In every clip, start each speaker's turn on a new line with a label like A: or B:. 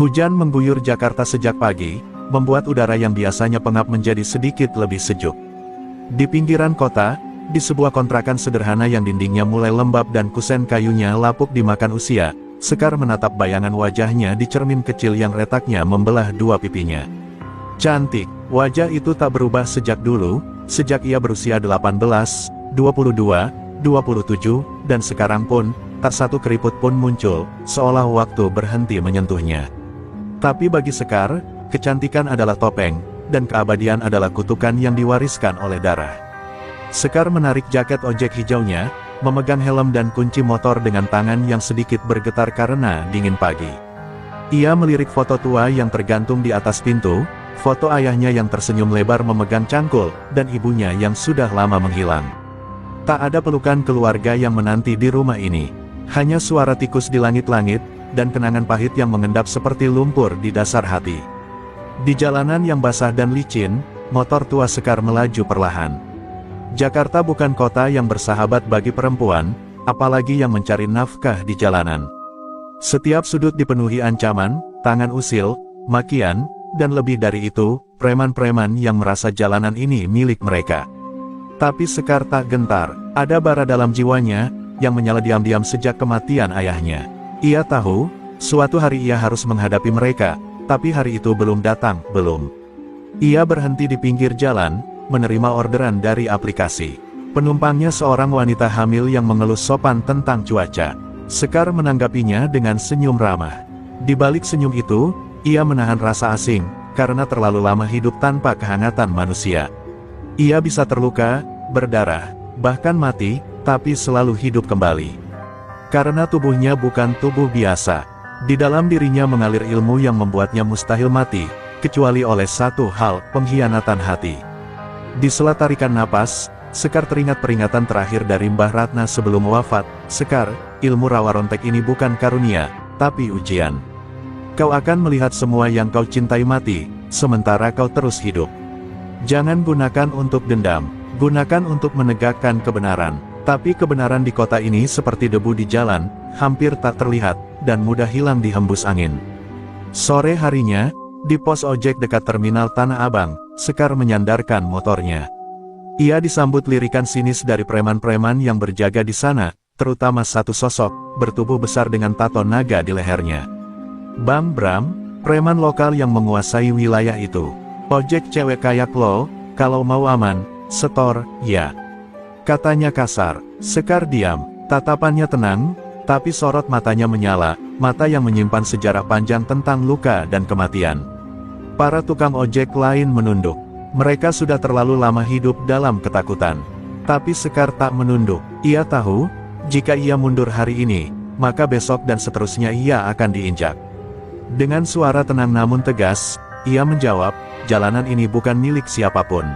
A: Hujan mengguyur Jakarta sejak pagi, membuat udara yang biasanya pengap menjadi sedikit lebih sejuk. Di pinggiran kota, di sebuah kontrakan sederhana yang dindingnya mulai lembab dan kusen kayunya lapuk dimakan usia, Sekar menatap bayangan wajahnya di cermin kecil yang retaknya membelah dua pipinya. Cantik, wajah itu tak berubah sejak dulu, sejak ia berusia 18, 22, 27, dan sekarang pun, tak satu keriput pun muncul, seolah waktu berhenti menyentuhnya. Tapi bagi Sekar, kecantikan adalah topeng, dan keabadian adalah kutukan yang diwariskan oleh darah. Sekar menarik jaket ojek hijaunya, memegang helm dan kunci motor dengan tangan yang sedikit bergetar karena dingin pagi. Ia melirik foto tua yang tergantung di atas pintu, foto ayahnya yang tersenyum lebar memegang cangkul, dan ibunya yang sudah lama menghilang. Tak ada pelukan keluarga yang menanti di rumah ini. Hanya suara tikus di langit-langit, dan kenangan pahit yang mengendap seperti lumpur di dasar hati. Di jalanan yang basah dan licin, motor tua Sekar melaju perlahan. Jakarta bukan kota yang bersahabat bagi perempuan, apalagi yang mencari nafkah di jalanan. Setiap sudut dipenuhi ancaman, tangan usil, makian, dan lebih dari itu, preman-preman yang merasa jalanan ini milik mereka. Tapi Sekar tak gentar, ada bara dalam jiwanya, yang menyala diam-diam sejak kematian ayahnya. Ia tahu, suatu hari ia harus menghadapi mereka, tapi hari itu belum datang, belum. Ia berhenti di pinggir jalan, menerima orderan dari aplikasi. Penumpangnya seorang wanita hamil yang mengeluh sopan tentang cuaca. Sekar menanggapinya dengan senyum ramah. Di balik senyum itu, ia menahan rasa asing, karena terlalu lama hidup tanpa kehangatan manusia. Ia bisa terluka, berdarah, bahkan mati, tapi selalu hidup kembali. Karena tubuhnya bukan tubuh biasa. Di dalam dirinya mengalir ilmu yang membuatnya mustahil mati, kecuali oleh satu hal, pengkhianatan hati. Di sela tarikan napas, Sekar teringat peringatan terakhir dari Mbah Ratna sebelum wafat. Sekar, ilmu rawa rontek ini bukan karunia, tapi ujian. Kau akan melihat semua yang kau cintai mati, sementara kau terus hidup. Jangan gunakan untuk dendam, gunakan untuk menegakkan kebenaran. Tapi kebenaran di kota ini seperti debu di jalan, hampir tak terlihat, dan mudah hilang di hembus angin. Sore harinya, di pos ojek dekat terminal Tanah Abang, Sekar menyandarkan motornya. Ia disambut lirikan sinis dari preman-preman yang berjaga di sana, terutama satu sosok, bertubuh besar dengan tato naga di lehernya. Bang Bram, preman lokal yang menguasai wilayah itu. Ojek cewek kayak lo, kalau mau aman, setor, ya. Katanya kasar. Sekar diam, tatapannya tenang, tapi sorot matanya menyala, mata yang menyimpan sejarah panjang tentang luka dan kematian. Para tukang ojek lain menunduk. Mereka sudah terlalu lama hidup dalam ketakutan. Tapi Sekar tak menunduk. Ia tahu, jika ia mundur hari ini, maka besok dan seterusnya ia akan diinjak. Dengan suara tenang namun tegas, ia menjawab, jalanan ini bukan milik siapapun.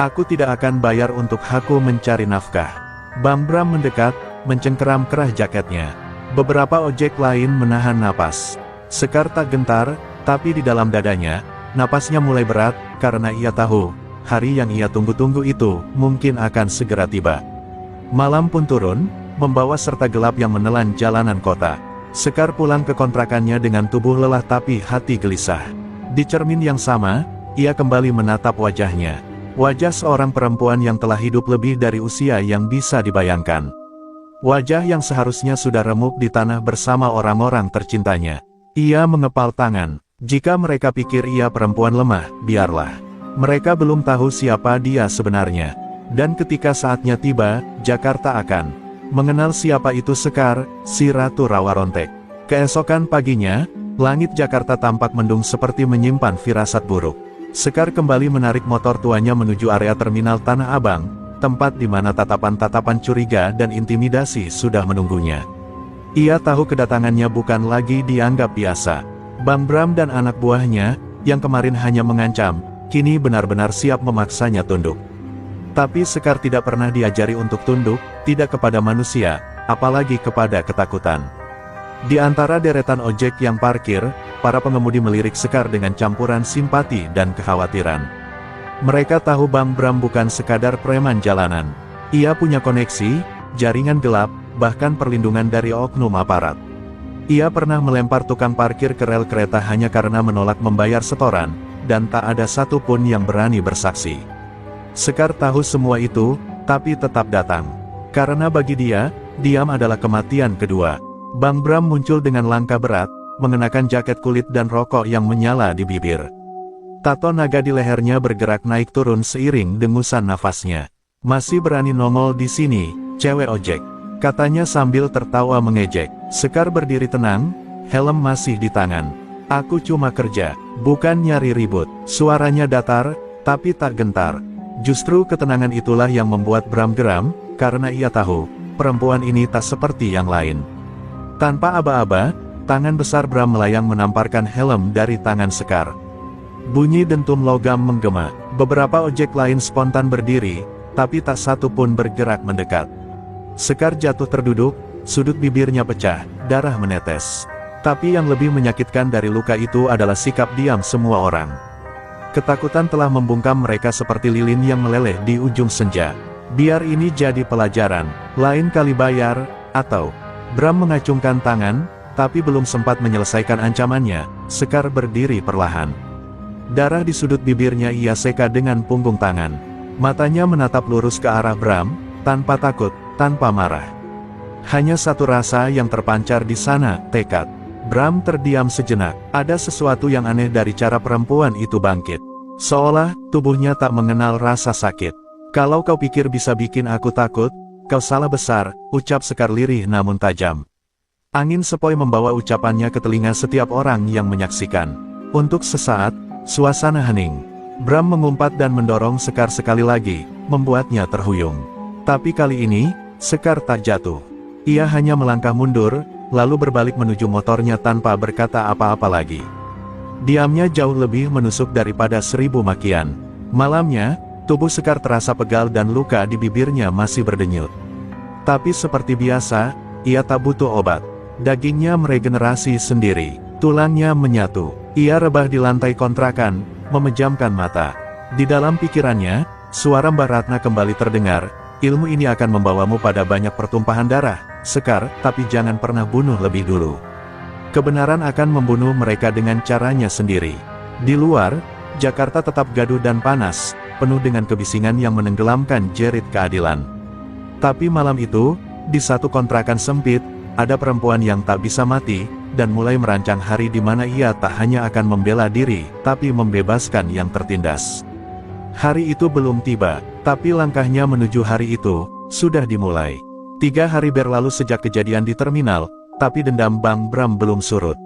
A: Aku tidak akan bayar untuk aku mencari nafkah. Bang Bram mendekat, mencengkeram kerah jaketnya. Beberapa ojek lain menahan napas. Sekar tak gentar, tapi di dalam dadanya, napasnya mulai berat, karena ia tahu, hari yang ia tunggu-tunggu itu, mungkin akan segera tiba. Malam pun turun, membawa serta gelap yang menelan jalanan kota. Sekar pulang ke kontrakannya dengan tubuh lelah tapi hati gelisah. Di cermin yang sama, ia kembali menatap wajahnya. Wajah seorang perempuan yang telah hidup lebih dari usia yang bisa dibayangkan. Wajah yang seharusnya sudah remuk di tanah bersama orang-orang tercintanya. Ia mengepal tangan. Jika mereka pikir ia perempuan lemah, biarlah. Mereka belum tahu siapa dia sebenarnya. Dan ketika saatnya tiba, Jakarta akan mengenal siapa itu Sekar, si Ratu Rawa Rontek. Keesokan paginya, langit Jakarta tampak mendung seperti menyimpan firasat buruk. Sekar kembali menarik motor tuanya menuju area terminal Tanah Abang, tempat di mana tatapan-tatapan curiga dan intimidasi sudah menunggunya. Ia tahu kedatangannya bukan lagi dianggap biasa. Bang Bram dan anak buahnya, yang kemarin hanya mengancam, kini benar-benar siap memaksanya tunduk. Tapi Sekar tidak pernah diajari untuk tunduk, tidak kepada manusia, apalagi kepada ketakutan. Di antara deretan ojek yang parkir, para pengemudi melirik Sekar dengan campuran simpati dan kekhawatiran. Mereka tahu Bang Bram bukan sekadar preman jalanan. Ia punya koneksi, jaringan gelap, bahkan perlindungan dari oknum aparat. Ia pernah melempar tukang parkir ke rel kereta hanya karena menolak membayar setoran, dan tak ada satupun yang berani bersaksi. Sekar tahu semua itu, tapi tetap datang. Karena bagi dia, diam adalah kematian kedua. Bang Bram muncul dengan langkah berat, mengenakan jaket kulit dan rokok yang menyala di bibir. Tato naga di lehernya bergerak naik turun seiring dengusan nafasnya. "Masih berani nongol di sini, cewek ojek," katanya sambil tertawa mengejek. Sekar berdiri tenang, helm masih di tangan. "Aku cuma kerja, bukan nyari ribut." Suaranya datar, tapi tak gentar. Justru ketenangan itulah yang membuat Bram geram, karena ia tahu, perempuan ini tak seperti yang lain. Tanpa aba-aba, tangan besar Bram melayang menamparkan helm dari tangan Sekar. Bunyi dentum logam menggema. Beberapa ojek lain spontan berdiri, tapi tak satu pun bergerak mendekat. Sekar jatuh terduduk, sudut bibirnya pecah, darah menetes. Tapi yang lebih menyakitkan dari luka itu adalah sikap diam semua orang. Ketakutan telah membungkam mereka seperti lilin yang meleleh di ujung senja. Biar ini jadi pelajaran, lain kali bayar, atau... Bram mengacungkan tangan, tapi belum sempat menyelesaikan ancamannya, Sekar berdiri perlahan. Darah di sudut bibirnya ia seka dengan punggung tangan. Matanya menatap lurus ke arah Bram, tanpa takut, tanpa marah. Hanya satu rasa yang terpancar di sana, tekad. Bram terdiam sejenak, ada sesuatu yang aneh dari cara perempuan itu bangkit. Seolah, tubuhnya tak mengenal rasa sakit. "Kalau kau pikir bisa bikin aku takut, kau salah besar," ucap Sekar lirih namun tajam. Angin sepoi membawa ucapannya ke telinga setiap orang yang menyaksikan. Untuk sesaat, suasana hening. Bram mengumpat dan mendorong Sekar sekali lagi, membuatnya terhuyung. Tapi kali ini, Sekar tak jatuh. Ia hanya melangkah mundur, lalu berbalik menuju motornya tanpa berkata apa-apa lagi. Diamnya jauh lebih menusuk daripada 1000 makian. Malamnya, tubuh Sekar terasa pegal dan luka di bibirnya masih berdenyut. Tapi seperti biasa, ia tak butuh obat. Dagingnya meregenerasi sendiri, tulangnya menyatu. Ia rebah di lantai kontrakan, memejamkan mata. Di dalam pikirannya, suara Mbak Ratna kembali terdengar, "Ilmu ini akan membawamu pada banyak pertumpahan darah, Sekar, tapi jangan pernah bunuh lebih dulu. Kebenaran akan membunuh mereka dengan caranya sendiri." Di luar, Jakarta tetap gaduh dan panas, penuh dengan kebisingan yang menenggelamkan jerit keadilan. Tapi malam itu, di satu kontrakan sempit, ada perempuan yang tak bisa mati, dan mulai merancang hari di mana ia tak hanya akan membela diri, tapi membebaskan yang tertindas. Hari itu belum tiba, tapi langkahnya menuju hari itu, sudah dimulai. 3 hari berlalu sejak kejadian di terminal, tapi dendam Bang Bram belum surut.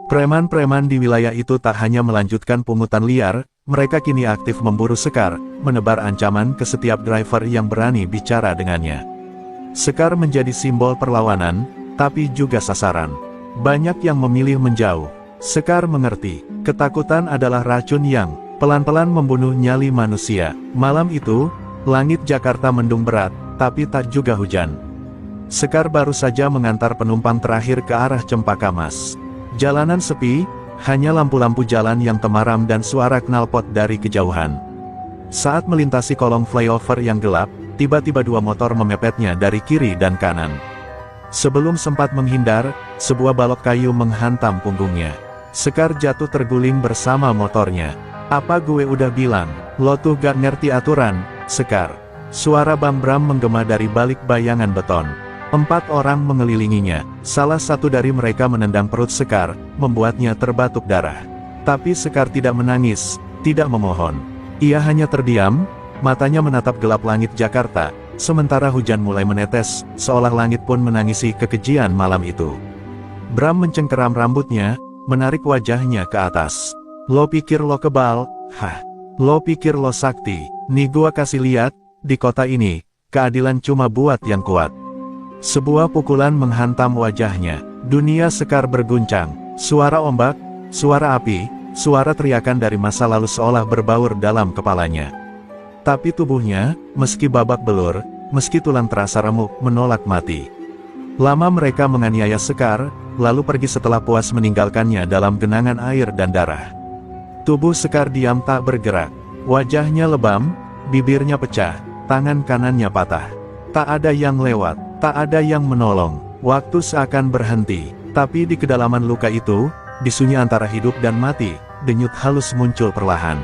A: Preman-preman di wilayah itu tak hanya melanjutkan pungutan liar, mereka kini aktif memburu Sekar, menebar ancaman ke setiap driver yang berani bicara dengannya. Sekar menjadi simbol perlawanan, tapi juga sasaran. Banyak yang memilih menjauh. Sekar mengerti, ketakutan adalah racun yang pelan-pelan membunuh nyali manusia. Malam itu, langit Jakarta mendung berat, tapi tak juga hujan. Sekar baru saja mengantar penumpang terakhir ke arah Cempaka Mas. Jalanan sepi, hanya lampu-lampu jalan yang temaram dan suara knalpot dari kejauhan. Saat melintasi kolong flyover yang gelap, tiba-tiba 2 motor memepetnya dari kiri dan kanan. Sebelum sempat menghindar, sebuah balok kayu menghantam punggungnya. Sekar jatuh terguling bersama motornya. "Apa gue udah bilang, lo tuh gak ngerti aturan, Sekar." Suara Bang Bram menggema dari balik bayangan beton. 4 orang mengelilinginya, salah satu dari mereka menendang perut Sekar, membuatnya terbatuk darah. Tapi Sekar tidak menangis, tidak memohon. Ia hanya terdiam, matanya menatap gelap langit Jakarta, sementara hujan mulai menetes, seolah langit pun menangisi kekejian malam itu. Bram mencengkeram rambutnya, menarik wajahnya ke atas. "Lo pikir lo kebal? Hah? Lo pikir lo sakti? Nih gua kasih lihat, di kota ini, keadilan cuma buat yang kuat." Sebuah pukulan menghantam wajahnya. Dunia Sekar berguncang. Suara ombak, suara api, suara teriakan dari masa lalu seolah berbaur dalam kepalanya. Tapi tubuhnya, meski babak belur, meski tulang terasa remuk, menolak mati. Lama mereka menganiaya Sekar, lalu pergi setelah puas meninggalkannya dalam genangan air dan darah. Tubuh Sekar diam tak bergerak. Wajahnya lebam, bibirnya pecah, tangan kanannya patah. Tak ada yang lewat. Tak ada yang menolong. Waktu seakan berhenti. Tapi di kedalaman luka itu, di sunyi antara hidup dan mati, denyut halus muncul perlahan.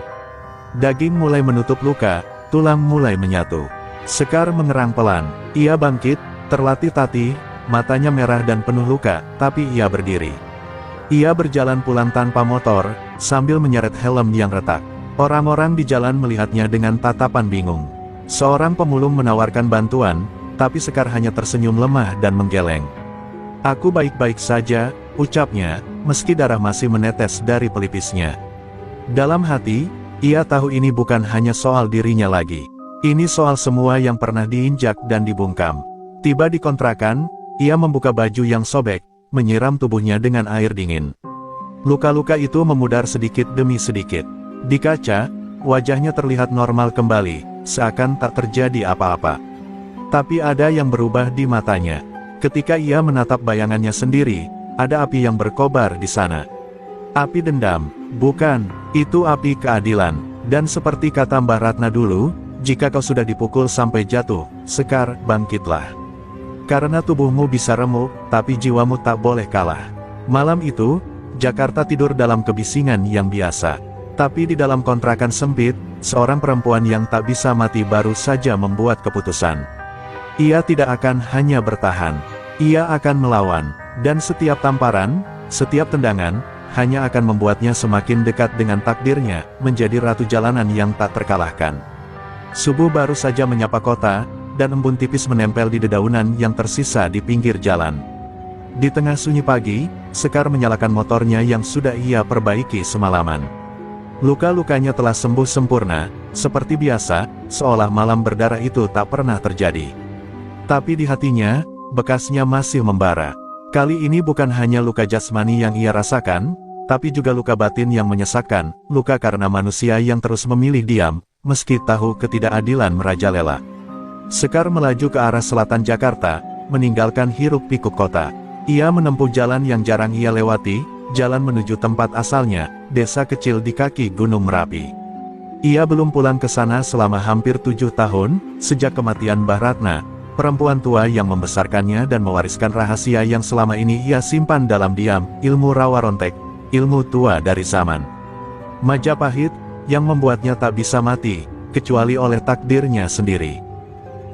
A: Daging mulai menutup luka, tulang mulai menyatu. Sekar mengerang pelan. Ia bangkit, terlatih-tatih, matanya merah dan penuh luka, tapi ia berdiri. Ia berjalan pulang tanpa motor, sambil menyeret helm yang retak. Orang-orang di jalan melihatnya dengan tatapan bingung. Seorang pemulung menawarkan bantuan, tapi Sekar hanya tersenyum lemah dan menggeleng. "Aku baik-baik saja," ucapnya, meski darah masih menetes dari pelipisnya. Dalam hati, ia tahu ini bukan hanya soal dirinya lagi. Ini soal semua yang pernah diinjak dan dibungkam. Tiba di kontrakan, ia membuka baju yang sobek, menyiram tubuhnya dengan air dingin. Luka-luka itu memudar sedikit demi sedikit. Di kaca, wajahnya terlihat normal kembali, seakan tak terjadi apa-apa. Tapi ada yang berubah di matanya. Ketika ia menatap bayangannya sendiri, ada api yang berkobar di sana. Api dendam, bukan, itu api keadilan. Dan seperti kata Mbah Ratna dulu, jika kau sudah dipukul sampai jatuh, Sekar, bangkitlah. Karena tubuhmu bisa remuk, tapi jiwamu tak boleh kalah. Malam itu, Jakarta tidur dalam kebisingan yang biasa. Tapi di dalam kontrakan sempit, seorang perempuan yang tak bisa mati baru saja membuat keputusan. Ia tidak akan hanya bertahan. Ia akan melawan. Dan setiap tamparan, setiap tendangan, hanya akan membuatnya semakin dekat dengan takdirnya, menjadi ratu jalanan yang tak terkalahkan. Subuh baru saja menyapa kota, dan embun tipis menempel di dedaunan yang tersisa di pinggir jalan. Di tengah sunyi pagi, Sekar menyalakan motornya yang sudah ia perbaiki semalaman. Luka-lukanya telah sembuh sempurna, seperti biasa, seolah malam berdarah itu tak pernah terjadi. Tapi di hatinya, bekasnya masih membara. Kali ini bukan hanya luka jasmani yang ia rasakan, tapi juga luka batin yang menyesakkan, luka karena manusia yang terus memilih diam, meski tahu ketidakadilan merajalela. Sekar melaju ke arah selatan Jakarta, meninggalkan hiruk-pikuk kota. Ia menempuh jalan yang jarang ia lewati, jalan menuju tempat asalnya, desa kecil di kaki Gunung Merapi. Ia belum pulang ke sana selama hampir 7 tahun, sejak kematian Mbah Ratna, perempuan tua yang membesarkannya dan mewariskan rahasia yang selama ini ia simpan dalam diam, ilmu rawa rontek, ilmu tua dari zaman. Majapahit, yang membuatnya tak bisa mati, kecuali oleh takdirnya sendiri.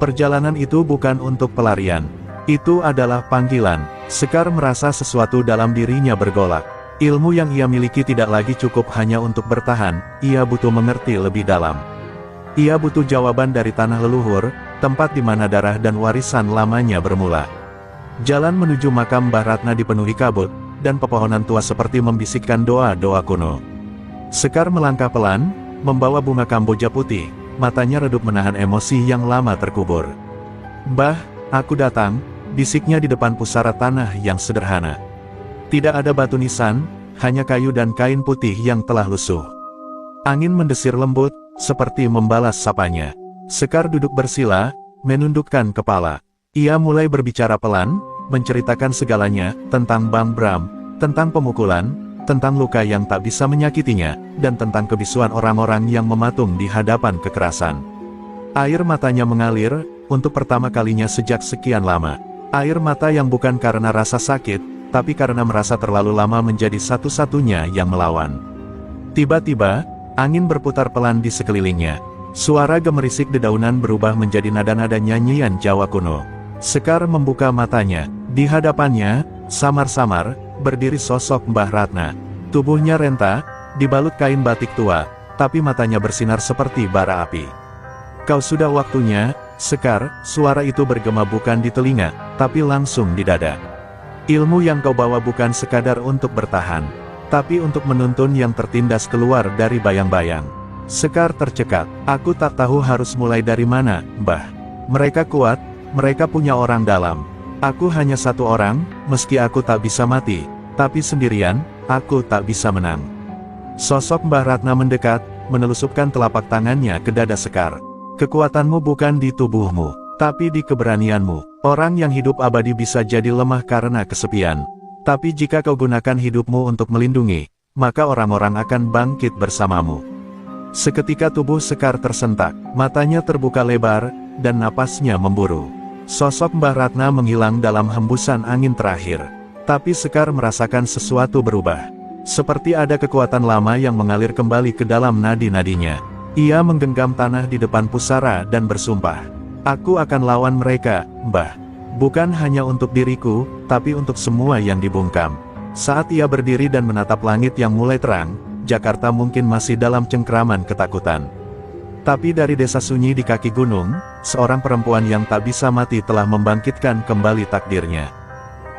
A: Perjalanan itu bukan untuk pelarian. Itu adalah panggilan. Sekar merasa sesuatu dalam dirinya bergolak. Ilmu yang ia miliki tidak lagi cukup hanya untuk bertahan, ia butuh mengerti lebih dalam. Ia butuh jawaban dari tanah leluhur, tempat di mana darah dan warisan lamanya bermula. Jalan menuju makam Mbah Ratna dipenuhi kabut, dan pepohonan tua seperti membisikkan doa-doa kuno. Sekar melangkah pelan, membawa bunga kamboja putih, matanya redup menahan emosi yang lama terkubur. "Mbah, aku datang," bisiknya di depan pusara tanah yang sederhana. Tidak ada batu nisan, hanya kayu dan kain putih yang telah lusuh. Angin mendesir lembut, seperti membalas sapanya. Sekar duduk bersila, menundukkan kepala. Ia mulai berbicara pelan, menceritakan segalanya, tentang Bang Bram, tentang pemukulan, tentang luka yang tak bisa menyakitinya, dan tentang kebisuan orang-orang yang mematung di hadapan kekerasan. Air matanya mengalir, untuk pertama kalinya sejak sekian lama. Air mata yang bukan karena rasa sakit, tapi karena merasa terlalu lama menjadi satu-satunya yang melawan. Tiba-tiba, angin berputar pelan di sekelilingnya. Suara gemerisik dedaunan berubah menjadi nada-nada nyanyian Jawa kuno. Sekar membuka matanya. Di hadapannya, samar-samar, berdiri sosok Mbah Ratna. Tubuhnya renta, dibalut kain batik tua, tapi matanya bersinar seperti bara api. "Kau sudah waktunya, Sekar," suara itu bergema bukan di telinga, tapi langsung di dada. "Ilmu yang kau bawa bukan sekadar untuk bertahan, tapi untuk menuntun yang tertindas keluar dari bayang-bayang." Sekar tercekat. "Aku tak tahu harus mulai dari mana, Mbah. Mereka kuat, mereka punya orang dalam. Aku hanya satu orang, meski aku tak bisa mati, tapi sendirian, aku tak bisa menang." Sosok Mbah Ratna mendekat, menelusupkan telapak tangannya ke dada Sekar. "Kekuatanmu bukan di tubuhmu, tapi di keberanianmu. Orang yang hidup abadi bisa jadi lemah karena kesepian. Tapi jika kau gunakan hidupmu untuk melindungi, maka orang-orang akan bangkit bersamamu." Seketika tubuh Sekar tersentak, matanya terbuka lebar, dan napasnya memburu. Sosok Mbah Ratna menghilang dalam hembusan angin terakhir. Tapi Sekar merasakan sesuatu berubah. Seperti ada kekuatan lama yang mengalir kembali ke dalam nadi-nadinya. Ia menggenggam tanah di depan pusara dan bersumpah. Aku akan lawan mereka, Mbah. Bukan hanya untuk diriku, tapi untuk semua yang dibungkam. Saat ia berdiri dan menatap langit yang mulai terang, Jakarta mungkin masih dalam cengkraman ketakutan. Tapi dari desa sunyi di kaki gunung, seorang perempuan yang tak bisa mati telah membangkitkan kembali takdirnya.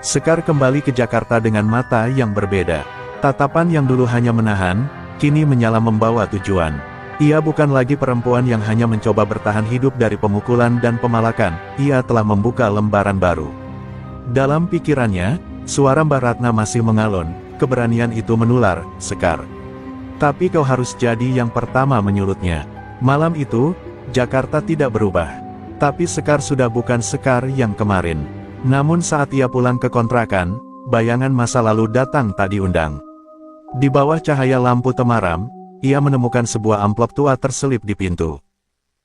A: Sekar kembali ke Jakarta dengan mata yang berbeda. Tatapan yang dulu hanya menahan, kini menyala membawa tujuan. Ia bukan lagi perempuan yang hanya mencoba bertahan hidup dari pemukulan dan pemalakan, ia telah membuka lembaran baru. Dalam pikirannya, suara Mbah Ratna masih mengalun, keberanian itu menular, Sekar. Tapi kau harus jadi yang pertama menyulutnya. Malam itu, Jakarta tidak berubah. Tapi Sekar sudah bukan Sekar yang kemarin. Namun saat ia pulang ke kontrakan, bayangan masa lalu datang tak diundang. Di bawah cahaya lampu temaram, ia menemukan sebuah amplop tua terselip di pintu.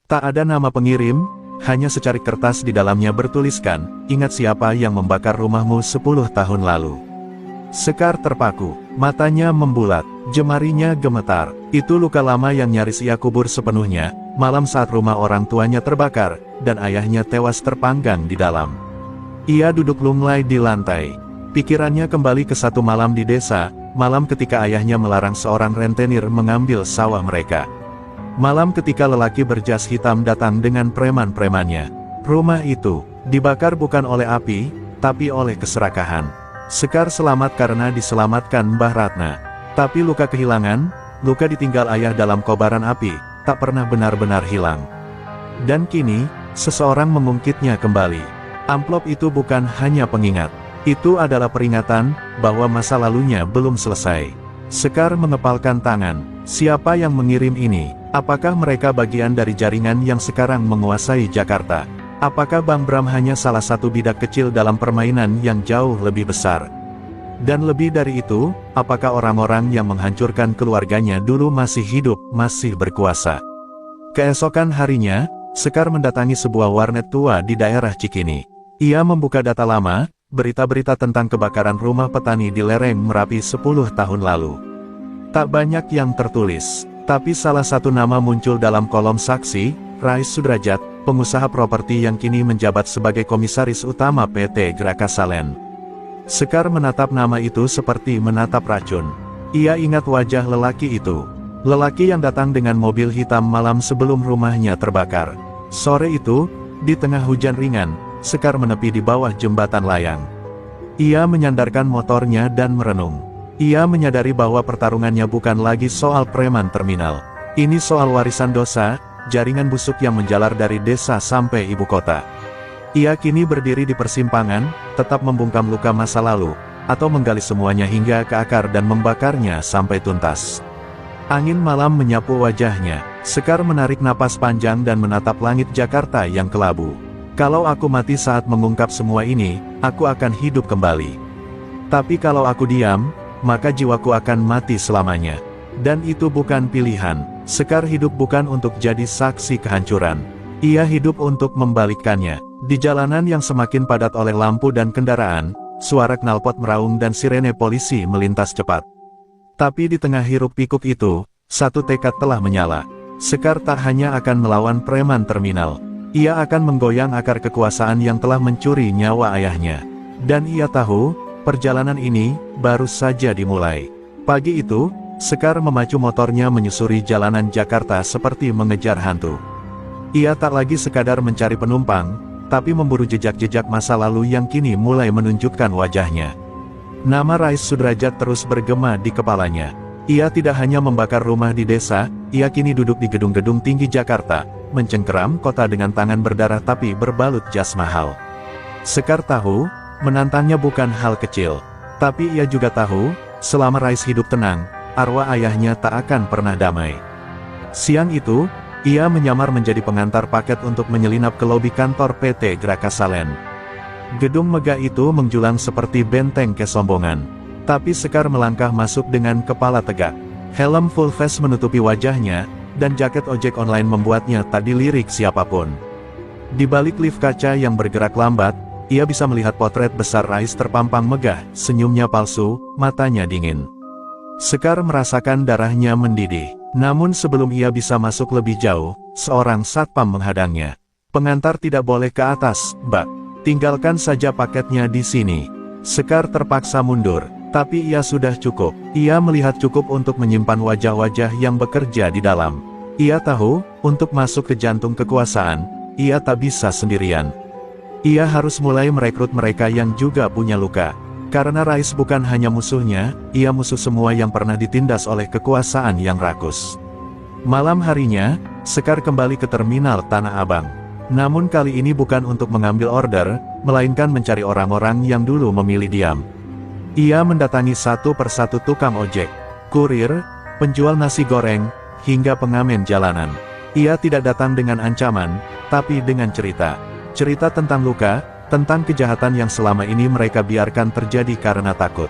A: Tak ada nama pengirim, hanya secarik kertas di dalamnya bertuliskan, ingat siapa yang membakar rumahmu 10 tahun lalu. Sekar terpaku, matanya membulat, jemarinya gemetar. Itu luka lama yang nyaris ia kubur sepenuhnya, malam saat rumah orang tuanya terbakar, dan ayahnya tewas terpanggang di dalam. Ia duduk lunglai di lantai. Pikirannya kembali ke satu malam di desa, malam ketika ayahnya melarang seorang rentenir mengambil sawah mereka. Malam ketika lelaki berjas hitam datang dengan preman-premannya. Rumah itu dibakar bukan oleh api, tapi oleh keserakahan. Sekar selamat karena diselamatkan Mbah Ratna. Tapi luka kehilangan, luka ditinggal ayah dalam kobaran api, tak pernah benar-benar hilang. Dan kini, seseorang mengungkitnya kembali. Amplop itu bukan hanya pengingat. Itu adalah peringatan, bahwa masa lalunya belum selesai. Sekar mengepalkan tangan. Siapa yang mengirim ini? Apakah mereka bagian dari jaringan yang sekarang menguasai Jakarta? Apakah Bang Bram hanya salah satu bidak kecil dalam permainan yang jauh lebih besar? Dan lebih dari itu, apakah orang-orang yang menghancurkan keluarganya dulu masih hidup, masih berkuasa? Keesokan harinya, Sekar mendatangi sebuah warnet tua di daerah Cikini. Ia membuka data lama, berita-berita tentang kebakaran rumah petani di lereng Merapi 10 tahun lalu. Tak banyak yang tertulis, tapi salah satu nama muncul dalam kolom saksi, Rais Sudrajat, pengusaha properti yang kini menjabat sebagai komisaris utama PT Grakasalen. Sekar menatap nama itu seperti menatap racun. Ia ingat wajah lelaki itu. Lelaki yang datang dengan mobil hitam malam sebelum rumahnya terbakar. Sore itu, di tengah hujan ringan, Sekar menepi di bawah jembatan layang. Ia menyandarkan motornya dan merenung. Ia menyadari bahwa pertarungannya bukan lagi soal preman terminal. Ini soal warisan dosa, jaringan busuk yang menjalar dari desa sampai ibu kota. Ia kini berdiri di persimpangan, tetap membungkam luka masa lalu, atau menggali semuanya hingga ke akar dan membakarnya sampai tuntas. Angin malam menyapu wajahnya. Sekar menarik napas panjang dan menatap langit Jakarta yang kelabu. Kalau aku mati saat mengungkap semua ini, aku akan hidup kembali. Tapi kalau aku diam, maka jiwaku akan mati selamanya. Dan itu bukan pilihan. Sekar hidup bukan untuk jadi saksi kehancuran. Ia hidup untuk membalikkannya. Di jalanan yang semakin padat oleh lampu dan kendaraan, suara knalpot meraung dan sirene polisi melintas cepat. Tapi di tengah hiruk pikuk itu, satu tekad telah menyala. Sekar tak hanya akan melawan preman terminal. Ia akan menggoyang akar kekuasaan yang telah mencuri nyawa ayahnya. Dan ia tahu, perjalanan ini baru saja dimulai. Pagi itu, Sekar memacu motornya menyusuri jalanan Jakarta seperti mengejar hantu. Ia tak lagi sekadar mencari penumpang, tapi memburu jejak-jejak masa lalu yang kini mulai menunjukkan wajahnya. Nama Rais Sudrajat terus bergema di kepalanya. Ia tidak hanya membakar rumah di desa, ia kini duduk di gedung-gedung tinggi Jakarta, mencengkeram kota dengan tangan berdarah tapi berbalut jas mahal. Sekar tahu, menantangnya bukan hal kecil. Tapi ia juga tahu, selama Rais hidup tenang, arwah ayahnya tak akan pernah damai. Siang itu, ia menyamar menjadi pengantar paket untuk menyelinap ke lobi kantor PT Grakasalen. Gedung megah itu menjulang seperti benteng kesombongan. Tapi Sekar melangkah masuk dengan kepala tegak. Helm full face menutupi wajahnya, dan jaket ojek online membuatnya tak dilirik siapapun. Di balik lift kaca yang bergerak lambat, ia bisa melihat potret besar Rais terpampang megah, senyumnya palsu, matanya dingin. Sekar merasakan darahnya mendidih. Namun sebelum ia bisa masuk lebih jauh, seorang satpam menghadangnya. "Pengantar tidak boleh ke atas, Mbak. Tinggalkan saja paketnya di sini." Sekar terpaksa mundur, tapi ia sudah cukup. Ia melihat cukup untuk menyimpan wajah-wajah yang bekerja di dalam. Ia tahu, untuk masuk ke jantung kekuasaan, ia tak bisa sendirian. Ia harus mulai merekrut mereka yang juga punya luka. Karena Rais bukan hanya musuhnya, ia musuh semua yang pernah ditindas oleh kekuasaan yang rakus. Malam harinya, Sekar kembali ke terminal Tanah Abang. Namun kali ini bukan untuk mengambil order, melainkan mencari orang-orang yang dulu memilih diam. Ia mendatangi satu persatu tukang ojek, kurir, penjual nasi goreng, hingga pengamen jalanan. Ia tidak datang dengan ancaman, tapi dengan cerita. Cerita tentang luka, tentang kejahatan yang selama ini mereka biarkan terjadi karena takut.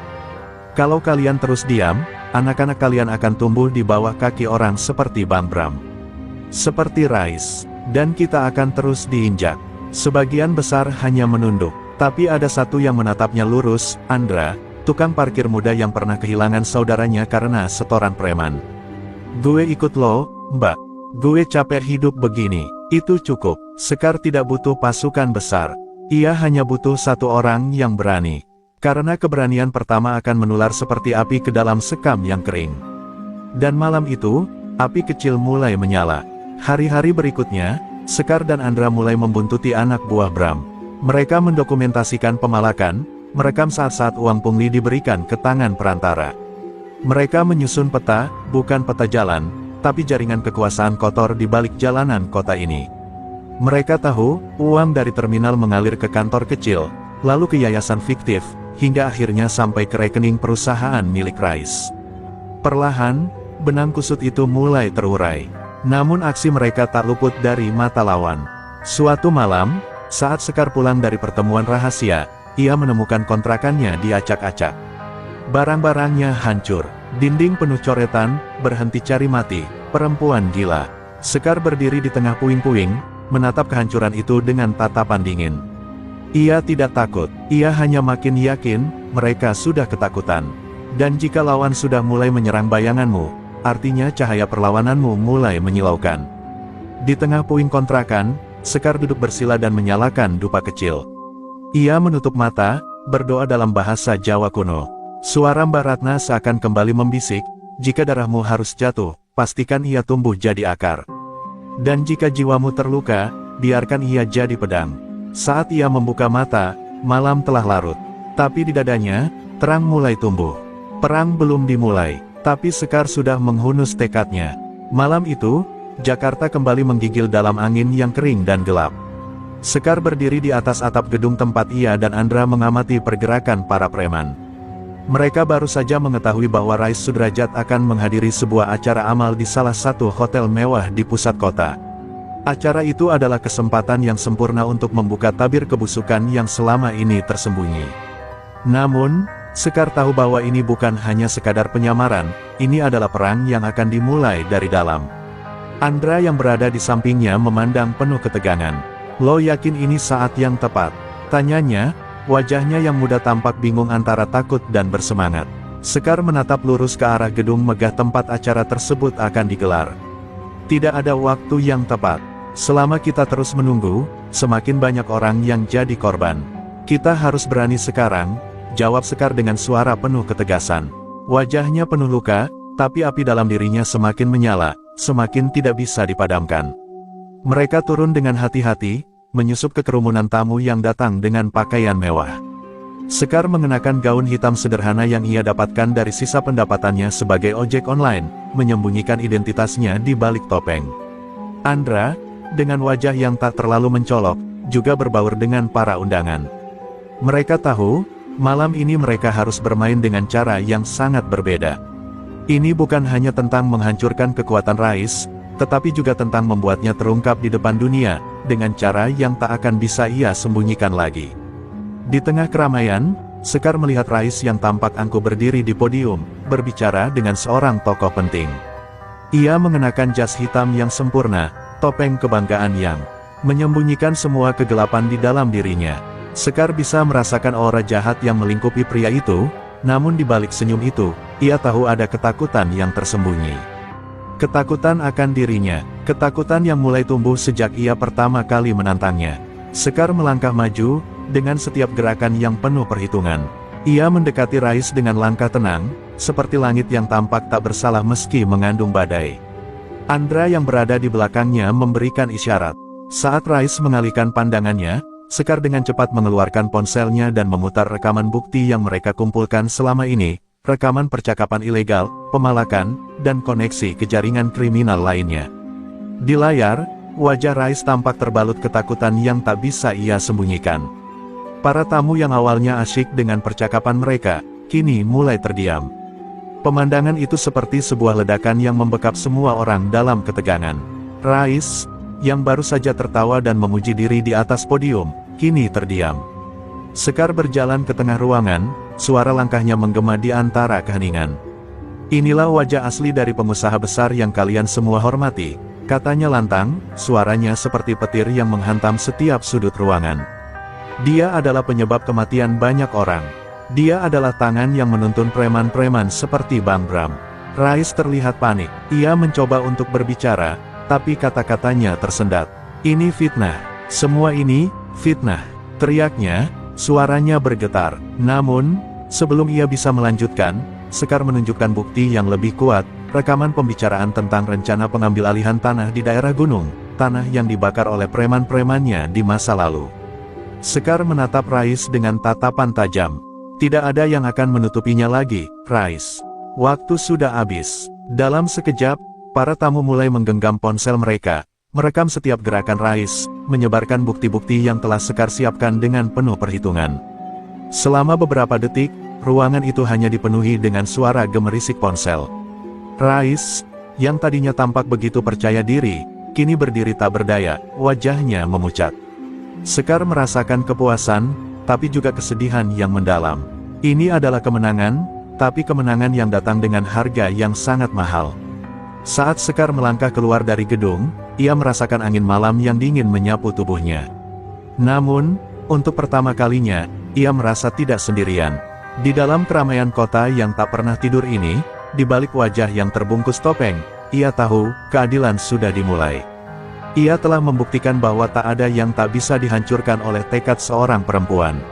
A: Kalau kalian terus diam, anak-anak kalian akan tumbuh di bawah kaki orang seperti Bang Bram. Seperti Rais, dan kita akan terus diinjak. Sebagian besar hanya menunduk, tapi ada satu yang menatapnya lurus, Andra, tukang parkir muda yang pernah kehilangan saudaranya karena setoran preman. "Gue ikut lo, Mbak. Gue capek hidup begini." Itu cukup. Sekar tidak butuh pasukan besar. Ia hanya butuh satu orang yang berani. Karena keberanian pertama akan menular seperti api ke dalam sekam yang kering. Dan malam itu, api kecil mulai menyala. Hari-hari berikutnya, Sekar dan Andra mulai membuntuti anak buah Bram. Mereka mendokumentasikan pemalakan, merekam saat-saat uang pungli diberikan ke tangan perantara. Mereka menyusun peta, bukan peta jalan, tapi jaringan kekuasaan kotor di balik jalanan kota ini. Mereka tahu, uang dari terminal mengalir ke kantor kecil, lalu ke yayasan fiktif, hingga akhirnya sampai ke rekening perusahaan milik Rais. Perlahan, benang kusut itu mulai terurai. Namun aksi mereka tak luput dari mata lawan. Suatu malam, saat Sekar pulang dari pertemuan rahasia, ia menemukan kontrakannya diacak-acak. Barang-barangnya hancur, dinding penuh coretan, berhenti cari mati, perempuan gila. Sekar berdiri di tengah puing-puing, menatap kehancuran itu dengan tatapan dingin. Ia tidak takut, ia hanya makin yakin, mereka sudah ketakutan. Dan jika lawan sudah mulai menyerang bayanganmu, artinya cahaya perlawananmu mulai menyilaukan. Di tengah puing kontrakan, Sekar duduk bersila dan menyalakan dupa kecil. Ia menutup mata, berdoa dalam bahasa Jawa kuno. Suara Mbak Ratna seakan kembali membisik, "Jika darahmu harus jatuh, pastikan ia tumbuh jadi akar. Dan jika jiwamu terluka, biarkan ia jadi pedang." Saat ia membuka mata, malam telah larut. Tapi di dadanya, terang mulai tumbuh. Perang belum dimulai, tapi Sekar sudah menghunus tekadnya. Malam itu, Jakarta kembali menggigil dalam angin yang kering dan gelap. Sekar berdiri di atas atap gedung tempat ia dan Andra mengamati pergerakan para preman. Mereka baru saja mengetahui bahwa Rais Sudrajat akan menghadiri sebuah acara amal di salah satu hotel mewah di pusat kota. Acara itu adalah kesempatan yang sempurna untuk membuka tabir kebusukan yang selama ini tersembunyi. Namun, Sekar tahu bahwa ini bukan hanya sekadar penyamaran, ini adalah perang yang akan dimulai dari dalam. Andra yang berada di sampingnya memandang penuh ketegangan. "Lo yakin ini saat yang tepat?" tanyanya, wajahnya yang muda tampak bingung antara takut dan bersemangat. Sekar menatap lurus ke arah gedung megah tempat acara tersebut akan digelar. "Tidak ada waktu yang tepat. Selama kita terus menunggu, semakin banyak orang yang jadi korban. Kita harus berani sekarang," jawab Sekar dengan suara penuh ketegasan. Wajahnya penuh luka, tapi api dalam dirinya semakin menyala, semakin tidak bisa dipadamkan. Mereka turun dengan hati-hati, menyusup ke kerumunan tamu yang datang dengan pakaian mewah. Sekar mengenakan gaun hitam sederhana yang ia dapatkan dari sisa pendapatannya sebagai ojek online, menyembunyikan identitasnya di balik topeng. Andra, dengan wajah yang tak terlalu mencolok, juga berbaur dengan para undangan. Mereka tahu, malam ini mereka harus bermain dengan cara yang sangat berbeda. Ini bukan hanya tentang menghancurkan kekuatan Rais, tetapi juga tentang membuatnya terungkap di depan dunia, dengan cara yang tak akan bisa ia sembunyikan lagi. Di tengah keramaian, Sekar melihat Rais yang tampak angkuh berdiri di podium, berbicara dengan seorang tokoh penting. Ia mengenakan jas hitam yang sempurna, topeng kebanggaan yang menyembunyikan semua kegelapan di dalam dirinya. Sekar bisa merasakan aura jahat yang melingkupi pria itu, namun di balik senyum itu, ia tahu ada ketakutan yang tersembunyi. Ketakutan akan dirinya, ketakutan yang mulai tumbuh sejak ia pertama kali menantangnya. Sekar melangkah maju, dengan setiap gerakan yang penuh perhitungan. Ia mendekati Rais dengan langkah tenang, seperti langit yang tampak tak bersalah meski mengandung badai. Andra yang berada di belakangnya memberikan isyarat. Saat Rais mengalihkan pandangannya, Sekar dengan cepat mengeluarkan ponselnya dan memutar rekaman bukti yang mereka kumpulkan selama ini, rekaman percakapan ilegal, pemalakan, dan koneksi ke jaringan kriminal lainnya. Di layar, wajah Rais tampak terbalut ketakutan yang tak bisa ia sembunyikan. Para tamu yang awalnya asyik dengan percakapan mereka, kini mulai terdiam. Pemandangan itu seperti sebuah ledakan yang membekap semua orang dalam ketegangan. Rais, yang baru saja tertawa dan memuji diri di atas podium, kini terdiam. Sekar berjalan ke tengah ruangan, suara langkahnya menggema di antara keheningan. "Inilah wajah asli dari pengusaha besar yang kalian semua hormati," katanya lantang, suaranya seperti petir yang menghantam setiap sudut ruangan. "Dia adalah penyebab kematian banyak orang. Dia adalah tangan yang menuntun preman-preman seperti Bang Bram." Rais terlihat panik. Ia mencoba untuk berbicara, tapi kata-katanya tersendat. "Ini fitnah. Semua ini, fitnah," teriaknya, suaranya bergetar. Namun, sebelum ia bisa melanjutkan, Sekar menunjukkan bukti yang lebih kuat, rekaman pembicaraan tentang rencana pengambil alihan tanah di daerah gunung, tanah yang dibakar oleh preman-premannya di masa lalu. Sekar menatap Rais dengan tatapan tajam. "Tidak ada yang akan menutupinya lagi, Rais. Waktu sudah habis." Dalam sekejap, para tamu mulai menggenggam ponsel mereka, merekam setiap gerakan Rais, menyebarkan bukti-bukti yang telah Sekar siapkan dengan penuh perhitungan. Selama beberapa detik, ruangan itu hanya dipenuhi dengan suara gemerisik ponsel. Rais, yang tadinya tampak begitu percaya diri, kini berdiri tak berdaya, wajahnya memucat. Sekar merasakan kepuasan, tapi juga kesedihan yang mendalam. Ini adalah kemenangan, tapi kemenangan yang datang dengan harga yang sangat mahal. Saat Sekar melangkah keluar dari gedung, ia merasakan angin malam yang dingin menyapu tubuhnya. Namun, untuk pertama kalinya, ia merasa tidak sendirian. Di dalam keramaian kota yang tak pernah tidur ini, di balik wajah yang terbungkus topeng, ia tahu, keadilan sudah dimulai. Ia telah membuktikan bahwa tak ada yang tak bisa dihancurkan oleh tekad seorang perempuan.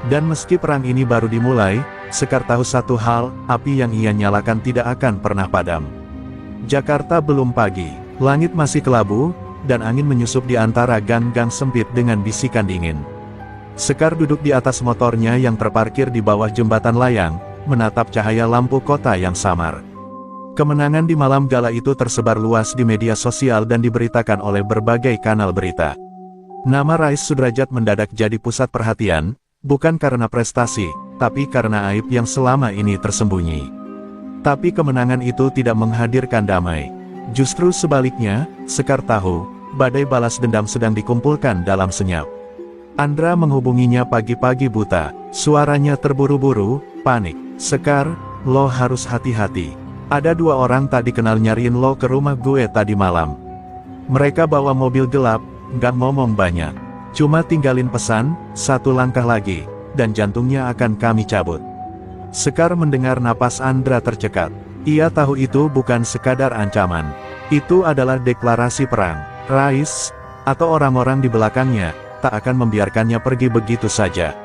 A: Dan meski perang ini baru dimulai, Sekar tahu satu hal, api yang ia nyalakan tidak akan pernah padam. Jakarta belum pagi, langit masih kelabu, dan angin menyusup di antara gang-gang sempit dengan bisikan dingin. Sekar duduk di atas motornya yang terparkir di bawah jembatan layang, menatap cahaya lampu kota yang samar. Kemenangan di malam gala itu tersebar luas di media sosial dan diberitakan oleh berbagai kanal berita. Nama Rais Sudrajat mendadak jadi pusat perhatian, bukan karena prestasi, tapi karena aib yang selama ini tersembunyi. Tapi kemenangan itu tidak menghadirkan damai. Justru sebaliknya, Sekar tahu, badai balas dendam sedang dikumpulkan dalam senyap. Andra menghubunginya pagi-pagi buta, suaranya terburu-buru, panik. "Sekar, lo harus hati-hati. Ada 2 orang tak dikenal nyariin lo ke rumah gue tadi malam. Mereka bawa mobil gelap, nggak ngomong banyak. Cuma tinggalin pesan, 1 langkah lagi, dan jantungnya akan kami cabut." Sekar mendengar napas Andra tercekat. Ia tahu itu bukan sekadar ancaman. Itu adalah deklarasi perang. Rais, atau orang-orang di belakangnya, tak akan membiarkannya pergi begitu saja.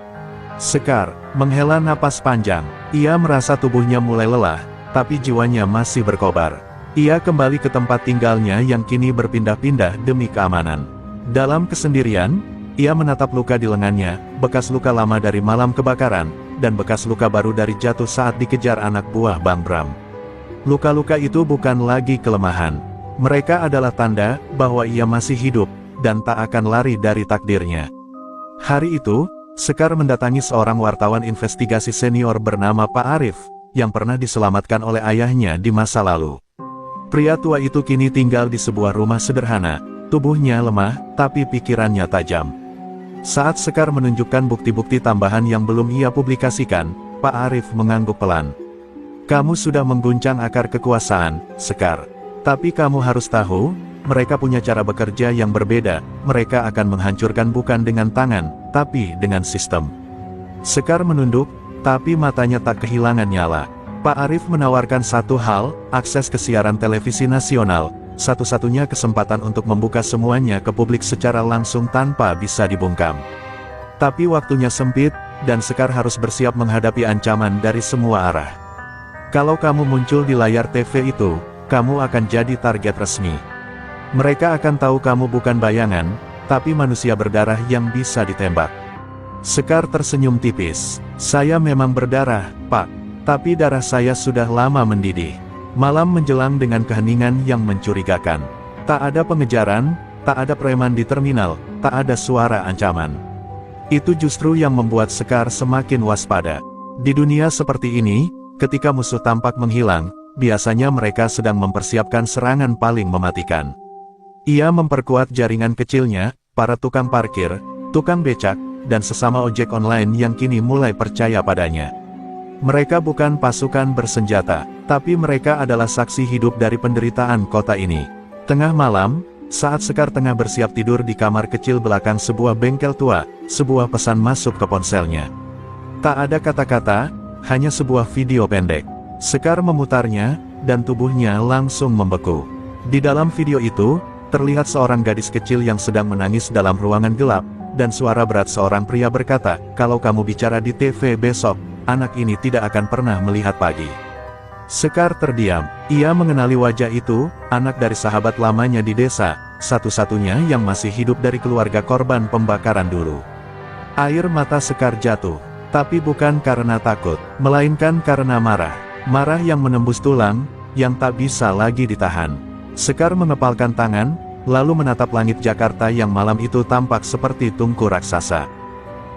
A: Sekar menghela napas panjang. Ia merasa tubuhnya mulai lelah, tapi jiwanya masih berkobar. Ia kembali ke tempat tinggalnya yang kini berpindah-pindah demi keamanan. Dalam kesendirian, ia menatap luka di lengannya, bekas luka lama dari malam kebakaran, dan bekas luka baru dari jatuh saat dikejar anak buah Bang Bram. Luka-luka itu bukan lagi kelemahan. Mereka adalah tanda bahwa ia masih hidup, dan tak akan lari dari takdirnya. Hari itu, Sekar mendatangi seorang wartawan investigasi senior bernama Pak Arif, yang pernah diselamatkan oleh ayahnya di masa lalu. Pria tua itu kini tinggal di sebuah rumah sederhana, tubuhnya lemah, tapi pikirannya tajam. Saat Sekar menunjukkan bukti-bukti tambahan yang belum ia publikasikan, Pak Arif mengangguk pelan. "Kamu sudah mengguncang akar kekuasaan, Sekar. Tapi kamu harus tahu, mereka punya cara bekerja yang berbeda, mereka akan menghancurkan bukan dengan tangan, tapi dengan sistem. Sekar menunduk, tapi matanya tak kehilangan nyala. Pak Arief menawarkan satu hal, akses ke siaran televisi nasional, satu-satunya kesempatan untuk membuka semuanya ke publik secara langsung tanpa bisa dibungkam. Tapi waktunya sempit, dan Sekar harus bersiap menghadapi ancaman dari semua arah. Kalau kamu muncul di layar TV itu, kamu akan jadi target resmi. Mereka akan tahu kamu bukan bayangan, tapi manusia berdarah yang bisa ditembak. Sekar tersenyum tipis. Saya memang berdarah, Pak. Tapi darah saya sudah lama mendidih. Malam menjelang dengan keheningan yang mencurigakan. Tak ada pengejaran, tak ada preman di terminal, tak ada suara ancaman. Itu justru yang membuat Sekar semakin waspada. Di dunia seperti ini, ketika musuh tampak menghilang, biasanya mereka sedang mempersiapkan serangan paling mematikan. Ia memperkuat jaringan kecilnya, para tukang parkir, tukang becak, dan sesama ojek online yang kini mulai percaya padanya. Mereka bukan pasukan bersenjata, tapi mereka adalah saksi hidup dari penderitaan kota ini. Tengah malam, saat Sekar tengah bersiap tidur di kamar kecil belakang sebuah bengkel tua, sebuah pesan masuk ke ponselnya. Tak ada kata-kata, hanya sebuah video pendek. Sekar memutarnya, dan tubuhnya langsung membeku. Di dalam video itu, terlihat seorang gadis kecil yang sedang menangis dalam ruangan gelap, dan suara berat seorang pria berkata, "Kalau kamu bicara di TV besok, anak ini tidak akan pernah melihat pagi." Sekar terdiam. Ia mengenali wajah itu, anak dari sahabat lamanya di desa, satu-satunya yang masih hidup dari keluarga korban pembakaran dulu. Air mata Sekar jatuh, tapi bukan karena takut, melainkan karena marah. Marah yang menembus tulang, yang tak bisa lagi ditahan. Sekar mengepalkan tangan, lalu menatap langit Jakarta yang malam itu tampak seperti tungku raksasa.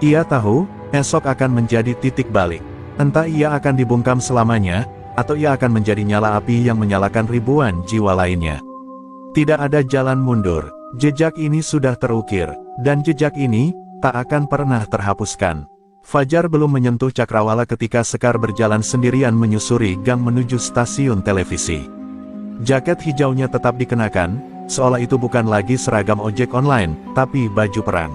A: Ia tahu, esok akan menjadi titik balik. Entah ia akan dibungkam selamanya, atau ia akan menjadi nyala api yang menyalakan ribuan jiwa lainnya. Tidak ada jalan mundur, jejak ini sudah terukir, dan jejak ini tak akan pernah terhapuskan. Fajar belum menyentuh cakrawala ketika Sekar berjalan sendirian menyusuri gang menuju stasiun televisi. Jaket hijaunya tetap dikenakan, seolah itu bukan lagi seragam ojek online, tapi baju perang.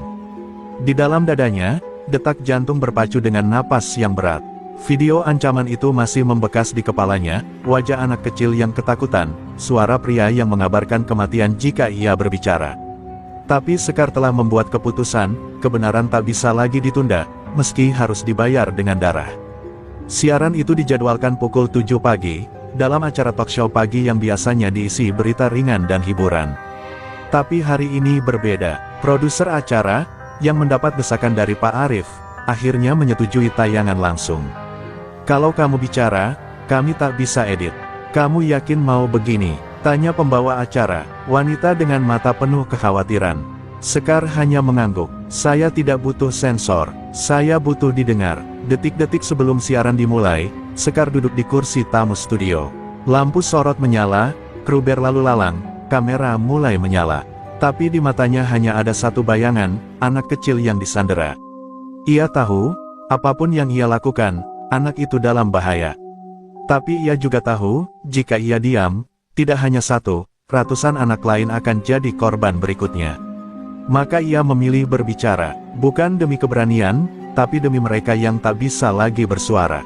A: Di dalam dadanya, detak jantung berpacu dengan napas yang berat. Video ancaman itu masih membekas di kepalanya, wajah anak kecil yang ketakutan, suara pria yang mengabarkan kematian jika ia berbicara. Tapi Sekar telah membuat keputusan, kebenaran tak bisa lagi ditunda, meski harus dibayar dengan darah. Siaran itu dijadwalkan pukul 7 pagi, dalam acara talkshow pagi yang biasanya diisi berita ringan dan hiburan. Tapi hari ini berbeda. Produser acara, yang mendapat desakan dari Pak Arief, akhirnya menyetujui tayangan langsung. "Kalau kamu bicara, kami tak bisa edit. Kamu yakin mau begini?" tanya pembawa acara, wanita dengan mata penuh kekhawatiran. Sekar hanya mengangguk. "Saya tidak butuh sensor, saya butuh didengar." Detik-detik sebelum siaran dimulai, Sekar duduk di kursi tamu studio. Lampu sorot menyala, kru berlalu lalang, kamera mulai menyala. Tapi di matanya hanya ada satu bayangan, anak kecil yang disandera. Ia tahu, apapun yang ia lakukan, anak itu dalam bahaya. Tapi ia juga tahu, jika ia diam, tidak hanya satu, ratusan anak lain akan jadi korban berikutnya. Maka ia memilih berbicara, bukan demi keberanian, tapi demi mereka yang tak bisa lagi bersuara.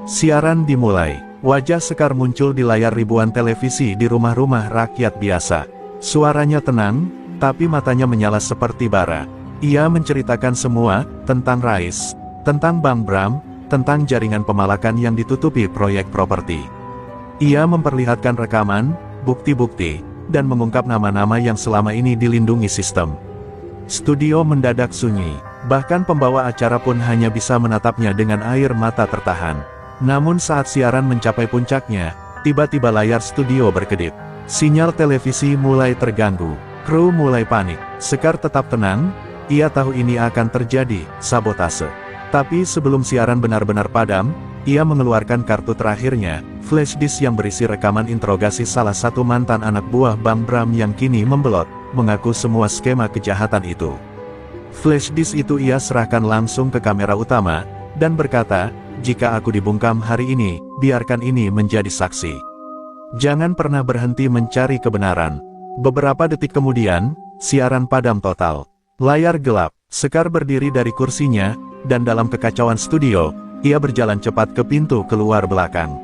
A: Siaran dimulai. Wajah Sekar muncul di layar ribuan televisi di rumah-rumah rakyat biasa. Suaranya tenang, tapi matanya menyala seperti bara. Ia menceritakan semua, tentang Rais, tentang Bang Bram, tentang jaringan pemalakan yang ditutupi proyek properti. Ia memperlihatkan rekaman, bukti-bukti, dan mengungkap nama-nama yang selama ini dilindungi sistem. Studio mendadak sunyi, bahkan pembawa acara pun hanya bisa menatapnya dengan air mata tertahan. Namun saat siaran mencapai puncaknya, tiba-tiba layar studio berkedip. Sinyal televisi mulai terganggu, kru mulai panik. Sekar tetap tenang, ia tahu ini akan terjadi, sabotase. Tapi sebelum siaran benar-benar padam, ia mengeluarkan kartu terakhirnya, flash disk yang berisi rekaman interogasi salah satu mantan anak buah Bang Bram yang kini membelot, mengaku semua skema kejahatan itu. Flash disk itu ia serahkan langsung ke kamera utama, dan berkata, "Jika aku dibungkam hari ini, biarkan ini menjadi saksi. Jangan pernah berhenti mencari kebenaran." Beberapa detik kemudian, siaran padam total. Layar gelap. Sekar berdiri dari kursinya, dan dalam kekacauan studio, ia berjalan cepat ke pintu keluar belakang.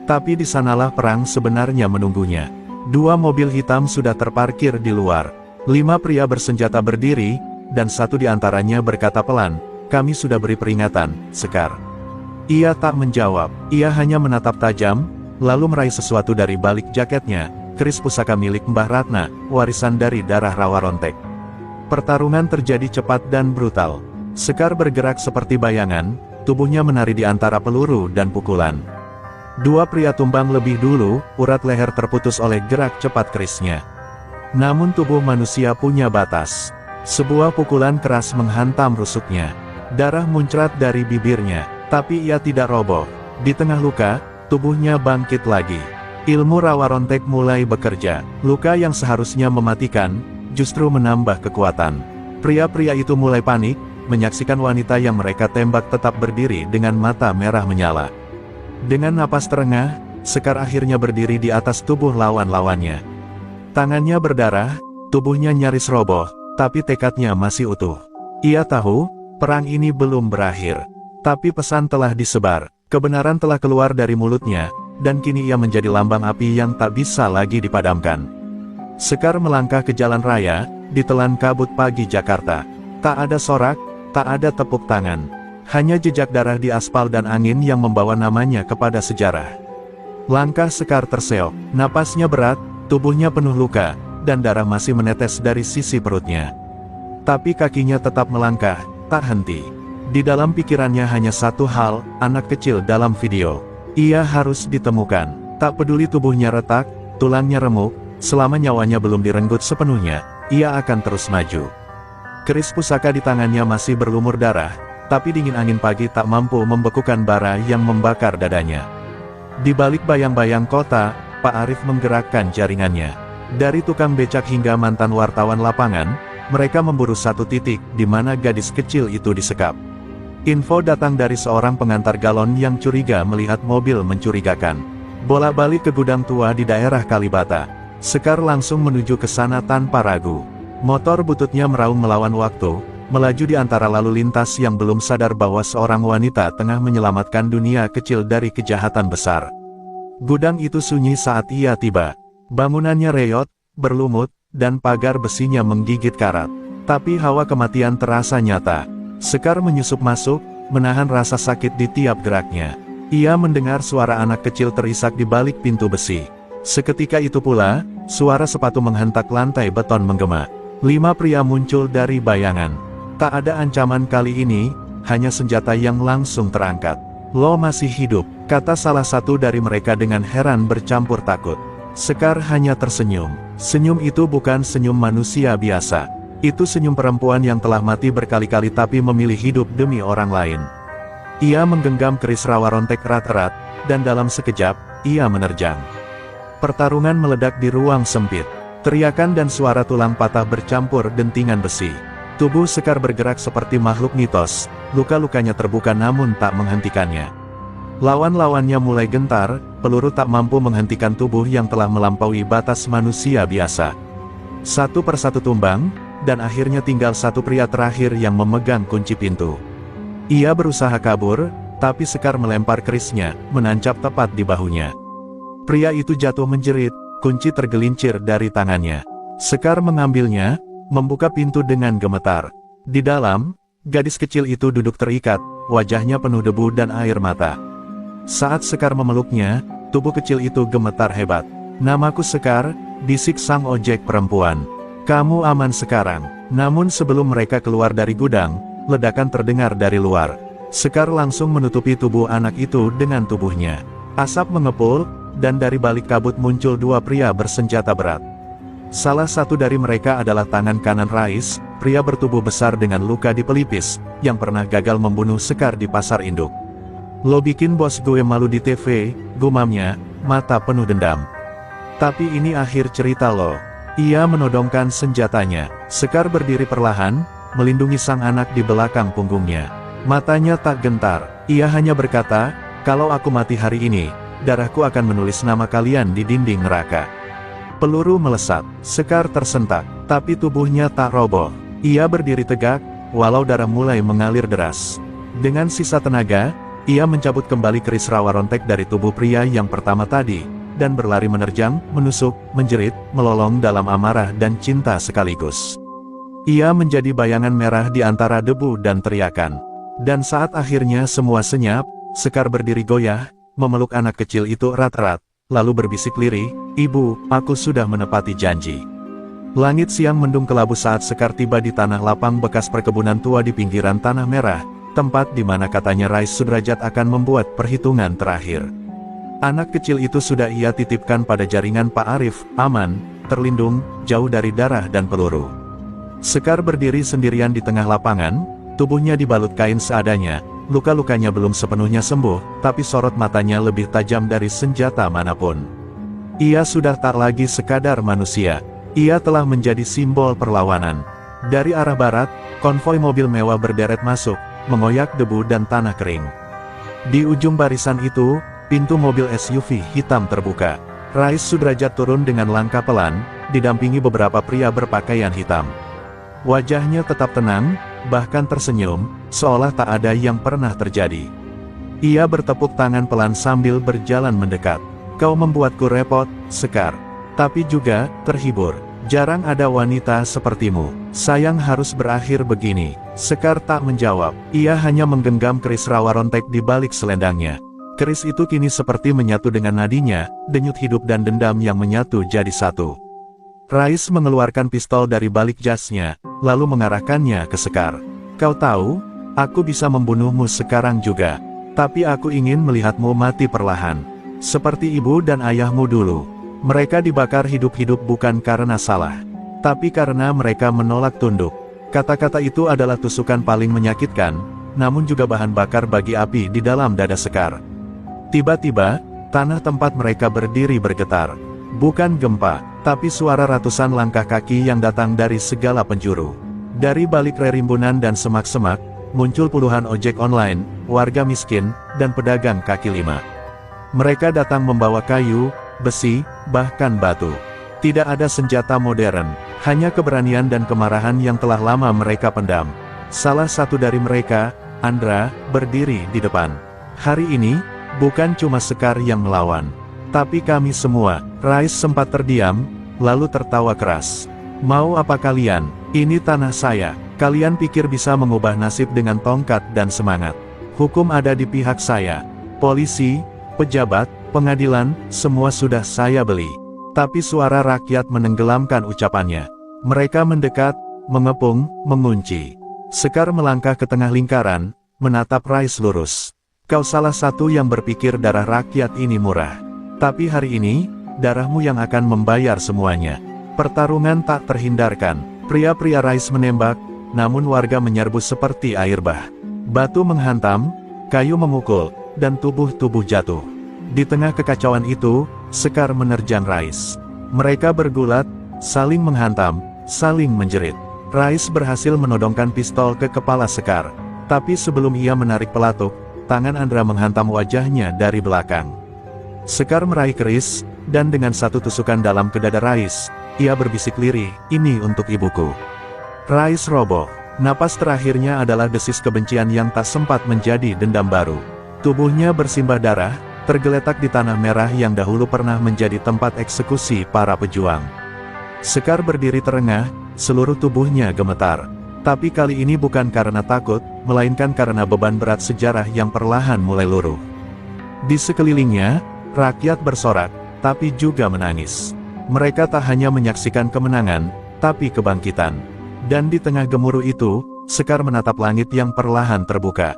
A: Tapi di sanalah perang sebenarnya menunggunya. 2 mobil hitam sudah terparkir di luar. 5 pria bersenjata berdiri, dan satu di antaranya berkata pelan, "Kami sudah beri peringatan, Sekar." Ia tak menjawab, ia hanya menatap tajam, lalu meraih sesuatu dari balik jaketnya, keris pusaka milik Mbah Ratna, warisan dari darah Rawarontek. Pertarungan terjadi cepat dan brutal. Sekar bergerak seperti bayangan, tubuhnya menari di antara peluru dan pukulan. 2 pria tumbang lebih dulu, urat leher terputus oleh gerak cepat kerisnya. Namun tubuh manusia punya batas. Sebuah pukulan keras menghantam rusuknya. Darah muncrat dari bibirnya, tapi ia tidak roboh. Di tengah luka, tubuhnya bangkit lagi. Ilmu Rawarontek mulai bekerja. Luka yang seharusnya mematikan, justru menambah kekuatan. Pria-pria itu mulai panik, menyaksikan wanita yang mereka tembak tetap berdiri dengan mata merah menyala. Dengan napas terengah, Sekar akhirnya berdiri di atas tubuh lawan-lawannya. Tangannya berdarah, tubuhnya nyaris roboh, tapi tekadnya masih utuh. Ia tahu, perang ini belum berakhir. Tapi pesan telah disebar, kebenaran telah keluar dari mulutnya, dan kini ia menjadi lambang api yang tak bisa lagi dipadamkan. Sekar melangkah ke jalan raya, ditelan kabut pagi Jakarta. Tak ada sorak, tak ada tepuk tangan. Hanya jejak darah di aspal dan angin yang membawa namanya kepada sejarah. Langkah Sekar terseok, napasnya berat, tubuhnya penuh luka, dan darah masih menetes dari sisi perutnya. Tapi kakinya tetap melangkah, tak henti. Di dalam pikirannya hanya satu hal, anak kecil dalam video. Ia harus ditemukan. Tak peduli tubuhnya retak, tulangnya remuk, selama nyawanya belum direnggut sepenuhnya, ia akan terus maju. Keris pusaka di tangannya masih berlumur darah, tapi dingin angin pagi tak mampu membekukan bara yang membakar dadanya. Di balik bayang-bayang kota, Pak Arif menggerakkan jaringannya. Dari tukang becak hingga mantan wartawan lapangan, mereka memburu satu titik di mana gadis kecil itu disekap. Info datang dari seorang pengantar galon yang curiga melihat mobil mencurigakan. Bolak-balik ke gudang tua di daerah Kalibata. Sekar langsung menuju ke sana tanpa ragu. Motor bututnya meraung melawan waktu, melaju di antara lalu lintas yang belum sadar bahwa seorang wanita tengah menyelamatkan dunia kecil dari kejahatan besar. Gudang itu sunyi saat ia tiba. Bangunannya reyot, berlumut, dan pagar besinya menggigit karat. Tapi hawa kematian terasa nyata. Sekar menyusup masuk, menahan rasa sakit di tiap geraknya. Ia mendengar suara anak kecil terisak di balik pintu besi. Seketika itu pula, suara sepatu menghentak lantai beton menggema. 5 pria muncul dari bayangan. Tak ada ancaman kali ini, hanya senjata yang langsung terangkat. "Lo masih hidup," kata salah satu dari mereka dengan heran bercampur takut. Sekar hanya tersenyum. Senyum itu bukan senyum manusia biasa. Itu senyum perempuan yang telah mati berkali-kali tapi memilih hidup demi orang lain. Ia menggenggam keris Rawarontek erat-erat, dan dalam sekejap, ia menerjang. Pertarungan meledak di ruang sempit. Teriakan dan suara tulang patah bercampur dentingan besi. Tubuh Sekar bergerak seperti makhluk mitos, luka-lukanya terbuka namun tak menghentikannya. Lawan-lawannya mulai gentar, peluru tak mampu menghentikan tubuh yang telah melampaui batas manusia biasa. Satu persatu tumbang, dan akhirnya tinggal satu pria terakhir yang memegang kunci pintu. Ia berusaha kabur, tapi Sekar melempar kerisnya, menancap tepat di bahunya. Pria itu jatuh menjerit, kunci tergelincir dari tangannya. Sekar mengambilnya, membuka pintu dengan gemetar. Di dalam, gadis kecil itu duduk terikat, wajahnya penuh debu dan air mata. Saat Sekar memeluknya, tubuh kecil itu gemetar hebat. "Namaku Sekar," bisik sang ojek perempuan. "Kamu aman sekarang." Namun sebelum mereka keluar dari gudang, ledakan terdengar dari luar. Sekar langsung menutupi tubuh anak itu dengan tubuhnya. Asap mengepul, dan dari balik kabut muncul 2 pria bersenjata berat. Salah satu dari mereka adalah tangan kanan Rais, pria bertubuh besar dengan luka di pelipis, yang pernah gagal membunuh Sekar di pasar induk. "Lo bikin bos gue malu di TV," gumamnya, mata penuh dendam. "Tapi ini akhir cerita lo." Ia menodongkan senjatanya. Sekar berdiri perlahan, melindungi sang anak di belakang punggungnya. Matanya tak gentar, ia hanya berkata, "Kalau aku mati hari ini, darahku akan menulis nama kalian di dinding neraka." Peluru melesat. Sekar tersentak, tapi tubuhnya tak roboh. Ia berdiri tegak, walau darah mulai mengalir deras. Dengan sisa tenaga, ia mencabut kembali keris rawa rontek dari tubuh pria yang pertama tadi, dan berlari menerjang, menusuk, menjerit, melolong dalam amarah dan cinta sekaligus. Ia menjadi bayangan merah di antara debu dan teriakan. Dan saat akhirnya semua senyap, Sekar berdiri goyah, memeluk anak kecil itu erat-erat, lalu berbisik lirih, "Ibu, aku sudah menepati janji." Langit siang mendung kelabu saat Sekar tiba di tanah lapang bekas perkebunan tua di pinggiran Tanah Merah, tempat di mana katanya Rais Sudrajat akan membuat perhitungan terakhir. Anak kecil itu sudah ia titipkan pada jaringan Pak Arif, aman, terlindung, jauh dari darah dan peluru. Sekar berdiri sendirian di tengah lapangan, tubuhnya dibalut kain seadanya, luka-lukanya belum sepenuhnya sembuh, tapi sorot matanya lebih tajam dari senjata manapun. Ia sudah tak lagi sekadar manusia, ia telah menjadi simbol perlawanan. Dari arah barat, konvoi mobil mewah berderet masuk, mengoyak debu dan tanah kering. Di ujung barisan itu, pintu mobil SUV hitam terbuka. Rais Sudrajat turun dengan langkah pelan, didampingi beberapa pria berpakaian hitam. Wajahnya tetap tenang, bahkan tersenyum, seolah tak ada yang pernah terjadi. Ia bertepuk tangan pelan sambil berjalan mendekat. "Kau membuatku repot, Sekar. Tapi juga, terhibur. Jarang ada wanita sepertimu. Sayang harus berakhir begini." Sekar tak menjawab, ia hanya menggenggam keris rawa rontek di balik selendangnya. Keris itu kini seperti menyatu dengan nadinya, denyut hidup dan dendam yang menyatu jadi satu. Rais mengeluarkan pistol dari balik jasnya, lalu mengarahkannya ke Sekar. "Kau tahu, aku bisa membunuhmu sekarang juga. Tapi aku ingin melihatmu mati perlahan. Seperti ibu dan ayahmu dulu. Mereka dibakar hidup-hidup bukan karena salah, tapi karena mereka menolak tunduk." Kata-kata itu adalah tusukan paling menyakitkan, namun juga bahan bakar bagi api di dalam dada Sekar. Tiba-tiba, tanah tempat mereka berdiri bergetar. Bukan gempa, tapi suara ratusan langkah kaki yang datang dari segala penjuru. Dari balik rerimbunan dan semak-semak, muncul puluhan ojek online, warga miskin, dan pedagang kaki lima. Mereka datang membawa kayu, besi, bahkan batu. Tidak ada senjata modern, hanya keberanian dan kemarahan yang telah lama mereka pendam. Salah satu dari mereka, Andra, berdiri di depan. "Hari ini, bukan cuma Sekar yang melawan, tapi kami semua." Rais sempat terdiam, lalu tertawa keras. "Mau apa kalian? Ini tanah saya. Kalian pikir bisa mengubah nasib dengan tongkat dan semangat? Hukum ada di pihak saya. Polisi, pejabat, pengadilan, semua sudah saya beli." Tapi suara rakyat menenggelamkan ucapannya. Mereka mendekat, mengepung, mengunci. Sekar melangkah ke tengah lingkaran, menatap Rais lurus. "Kau salah satu yang berpikir darah rakyat ini murah. Tapi hari ini, darahmu yang akan membayar semuanya." Pertarungan tak terhindarkan. Pria-pria Rais menembak, namun warga menyerbu seperti air bah. Batu menghantam, kayu memukul, dan tubuh-tubuh jatuh. Di tengah kekacauan itu, Sekar menerjang Rais. Mereka bergulat, saling menghantam, saling menjerit. Rais berhasil menodongkan pistol ke kepala Sekar. Tapi sebelum ia menarik pelatuk, tangan Andra menghantam wajahnya dari belakang. Sekar meraih keris, dan dengan satu tusukan dalam ke dada Rais, ia berbisik lirih, "Ini untuk ibuku." Rais roboh. Napas terakhirnya adalah desis kebencian yang tak sempat menjadi dendam baru. Tubuhnya bersimbah darah, tergeletak di tanah merah yang dahulu pernah menjadi tempat eksekusi para pejuang. Sekar berdiri terengah, seluruh tubuhnya gemetar. Tapi kali ini bukan karena takut, melainkan karena beban berat sejarah yang perlahan mulai luruh. Di sekelilingnya, rakyat bersorak, tapi juga menangis. Mereka tak hanya menyaksikan kemenangan, tapi kebangkitan. Dan di tengah gemuruh itu, Sekar menatap langit yang perlahan terbuka.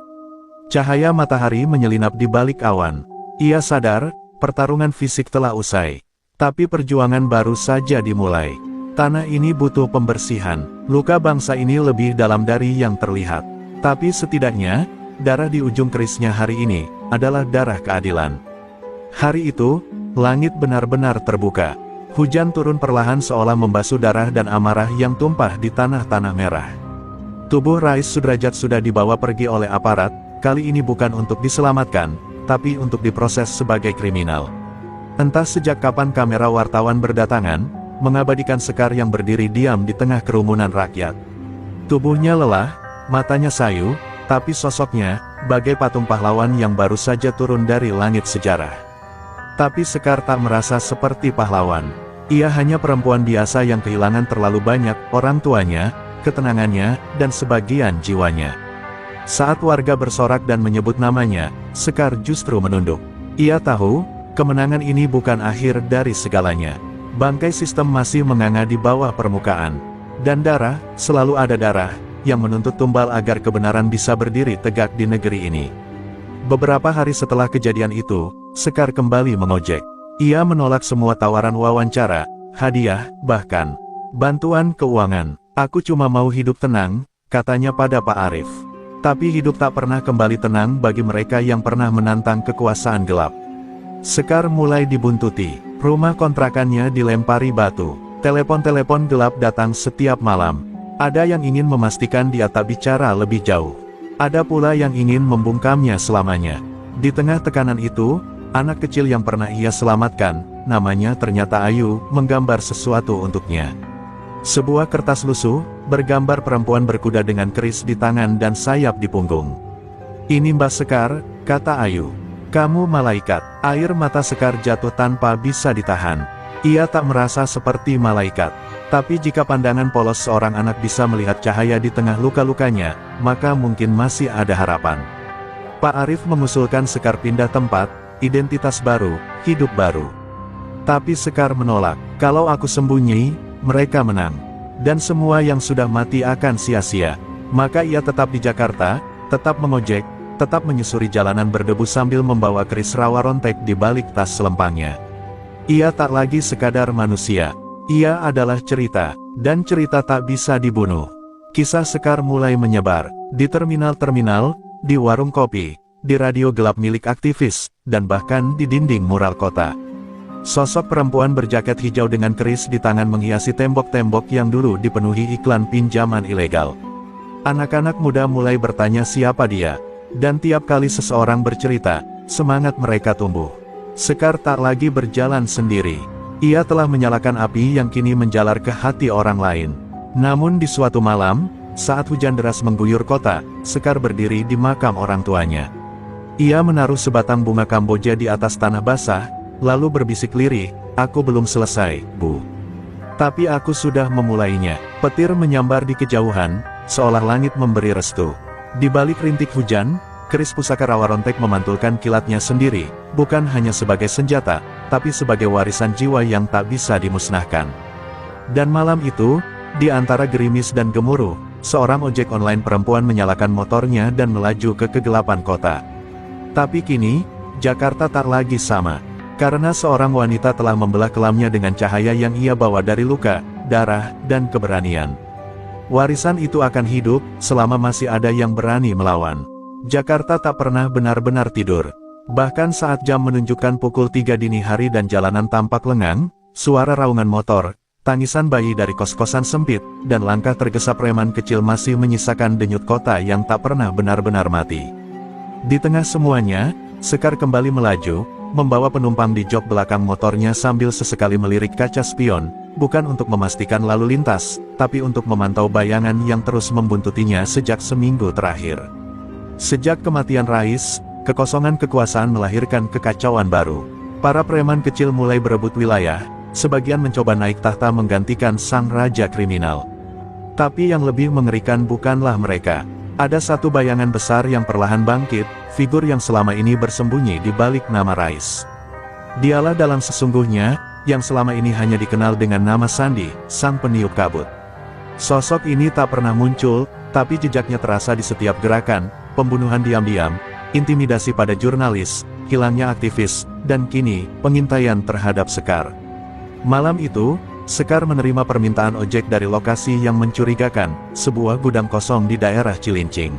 A: Cahaya matahari menyelinap di balik awan. Ia sadar, pertarungan fisik telah usai. Tapi perjuangan baru saja dimulai. Tanah ini butuh pembersihan. Luka bangsa ini lebih dalam dari yang terlihat. Tapi setidaknya, darah di ujung kerisnya hari ini, adalah darah keadilan. Hari itu, langit benar-benar terbuka. Hujan turun perlahan seolah membasuh darah dan amarah yang tumpah di tanah-tanah merah. Tubuh Rais Sudrajat sudah dibawa pergi oleh aparat, kali ini bukan untuk diselamatkan, tapi untuk diproses sebagai kriminal. Entah sejak kapan kamera wartawan berdatangan, mengabadikan Sekar yang berdiri diam di tengah kerumunan rakyat. Tubuhnya lelah, matanya sayu, tapi sosoknya, bagai patung pahlawan yang baru saja turun dari langit sejarah. Tapi Sekar tak merasa seperti pahlawan. Ia hanya perempuan biasa yang kehilangan terlalu banyak orang tuanya, ketenangannya, dan sebagian jiwanya. Saat warga bersorak dan menyebut namanya, Sekar justru menunduk. Ia tahu, kemenangan ini bukan akhir dari segalanya. Bangkai sistem masih menganga di bawah permukaan. Dan darah, selalu ada darah, yang menuntut tumbal agar kebenaran bisa berdiri tegak di negeri ini. Beberapa hari setelah kejadian itu, Sekar kembali mengojek. Ia menolak semua tawaran wawancara, hadiah, bahkan bantuan keuangan. Aku cuma mau hidup tenang, katanya pada Pak Arif. Tapi hidup tak pernah kembali tenang bagi mereka yang pernah menantang kekuasaan gelap. Sekar mulai dibuntuti, rumah kontrakannya dilempari batu, telepon-telepon gelap datang setiap malam. Ada yang ingin memastikan dia tak bicara lebih jauh. Ada pula yang ingin membungkamnya selamanya. Di tengah tekanan itu, anak kecil yang pernah ia selamatkan, namanya ternyata Ayu, menggambar sesuatu untuknya. Sebuah kertas lusuh, bergambar perempuan berkuda dengan keris di tangan dan sayap di punggung. "Ini Mbak Sekar," kata Ayu. "Kamu malaikat." Air mata Sekar jatuh tanpa bisa ditahan. Ia tak merasa seperti malaikat. Tapi jika pandangan polos seorang anak bisa melihat cahaya di tengah luka-lukanya, maka mungkin masih ada harapan. Pak Arif mengusulkan Sekar pindah tempat, identitas baru, hidup baru. Tapi Sekar menolak. "Kalau aku sembunyi, mereka menang. Dan semua yang sudah mati akan sia-sia." Maka ia tetap di Jakarta, tetap mengojek, tetap menyusuri jalanan berdebu sambil membawa keris rawa rontek di balik tas selempangnya. Ia tak lagi sekadar manusia. Ia adalah cerita, dan cerita tak bisa dibunuh. Kisah Sekar mulai menyebar, di terminal-terminal, di warung kopi, di radio gelap milik aktivis, dan bahkan di dinding mural kota. Sosok perempuan berjaket hijau dengan keris di tangan menghiasi tembok-tembok yang dulu dipenuhi iklan pinjaman ilegal. Anak-anak muda mulai bertanya siapa dia, dan tiap kali seseorang bercerita, semangat mereka tumbuh. Sekar tak lagi berjalan sendiri. Ia telah menyalakan api yang kini menjalar ke hati orang lain. Namun di suatu malam, saat hujan deras mengguyur kota, Sekar berdiri di makam orang tuanya. Ia menaruh sebatang bunga Kamboja di atas tanah basah, lalu berbisik lirih, "Aku belum selesai, Bu. Tapi aku sudah memulainya." Petir menyambar di kejauhan, seolah langit memberi restu. Di balik rintik hujan, keris pusaka rawa rontek memantulkan kilatnya sendiri, bukan hanya sebagai senjata, tapi sebagai warisan jiwa yang tak bisa dimusnahkan. Dan malam itu, di antara gerimis dan gemuruh, seorang ojek online perempuan menyalakan motornya dan melaju ke kegelapan kota. Tapi kini, Jakarta tak lagi sama. Karena seorang wanita telah membelah kelamnya dengan cahaya yang ia bawa dari luka, darah, dan keberanian. Warisan itu akan hidup, selama masih ada yang berani melawan. Jakarta tak pernah benar-benar tidur. Bahkan saat jam menunjukkan pukul 3 dini hari dan jalanan tampak lengang, suara raungan motor, tangisan bayi dari kos-kosan sempit, dan langkah tergesa preman kecil masih menyisakan denyut kota yang tak pernah benar-benar mati. Di tengah semuanya, Sekar kembali melaju, membawa penumpang di jok belakang motornya sambil sesekali melirik kaca spion, bukan untuk memastikan lalu lintas, tapi untuk memantau bayangan yang terus membuntutinya sejak seminggu terakhir. Sejak kematian Rais, kekosongan kekuasaan melahirkan kekacauan baru. Para preman kecil mulai berebut wilayah, sebagian mencoba naik tahta menggantikan sang raja kriminal. Tapi yang lebih mengerikan bukanlah mereka. Ada satu bayangan besar yang perlahan bangkit, figur yang selama ini bersembunyi di balik nama Rais. Dialah dalam sesungguhnya, yang selama ini hanya dikenal dengan nama Sandi, sang peniup kabut. Sosok ini tak pernah muncul, tapi jejaknya terasa di setiap gerakan, pembunuhan diam-diam, intimidasi pada jurnalis, hilangnya aktivis, dan kini, pengintaian terhadap Sekar. Malam itu, Sekar menerima permintaan ojek dari lokasi yang mencurigakan, sebuah gudang kosong di daerah Cilincing.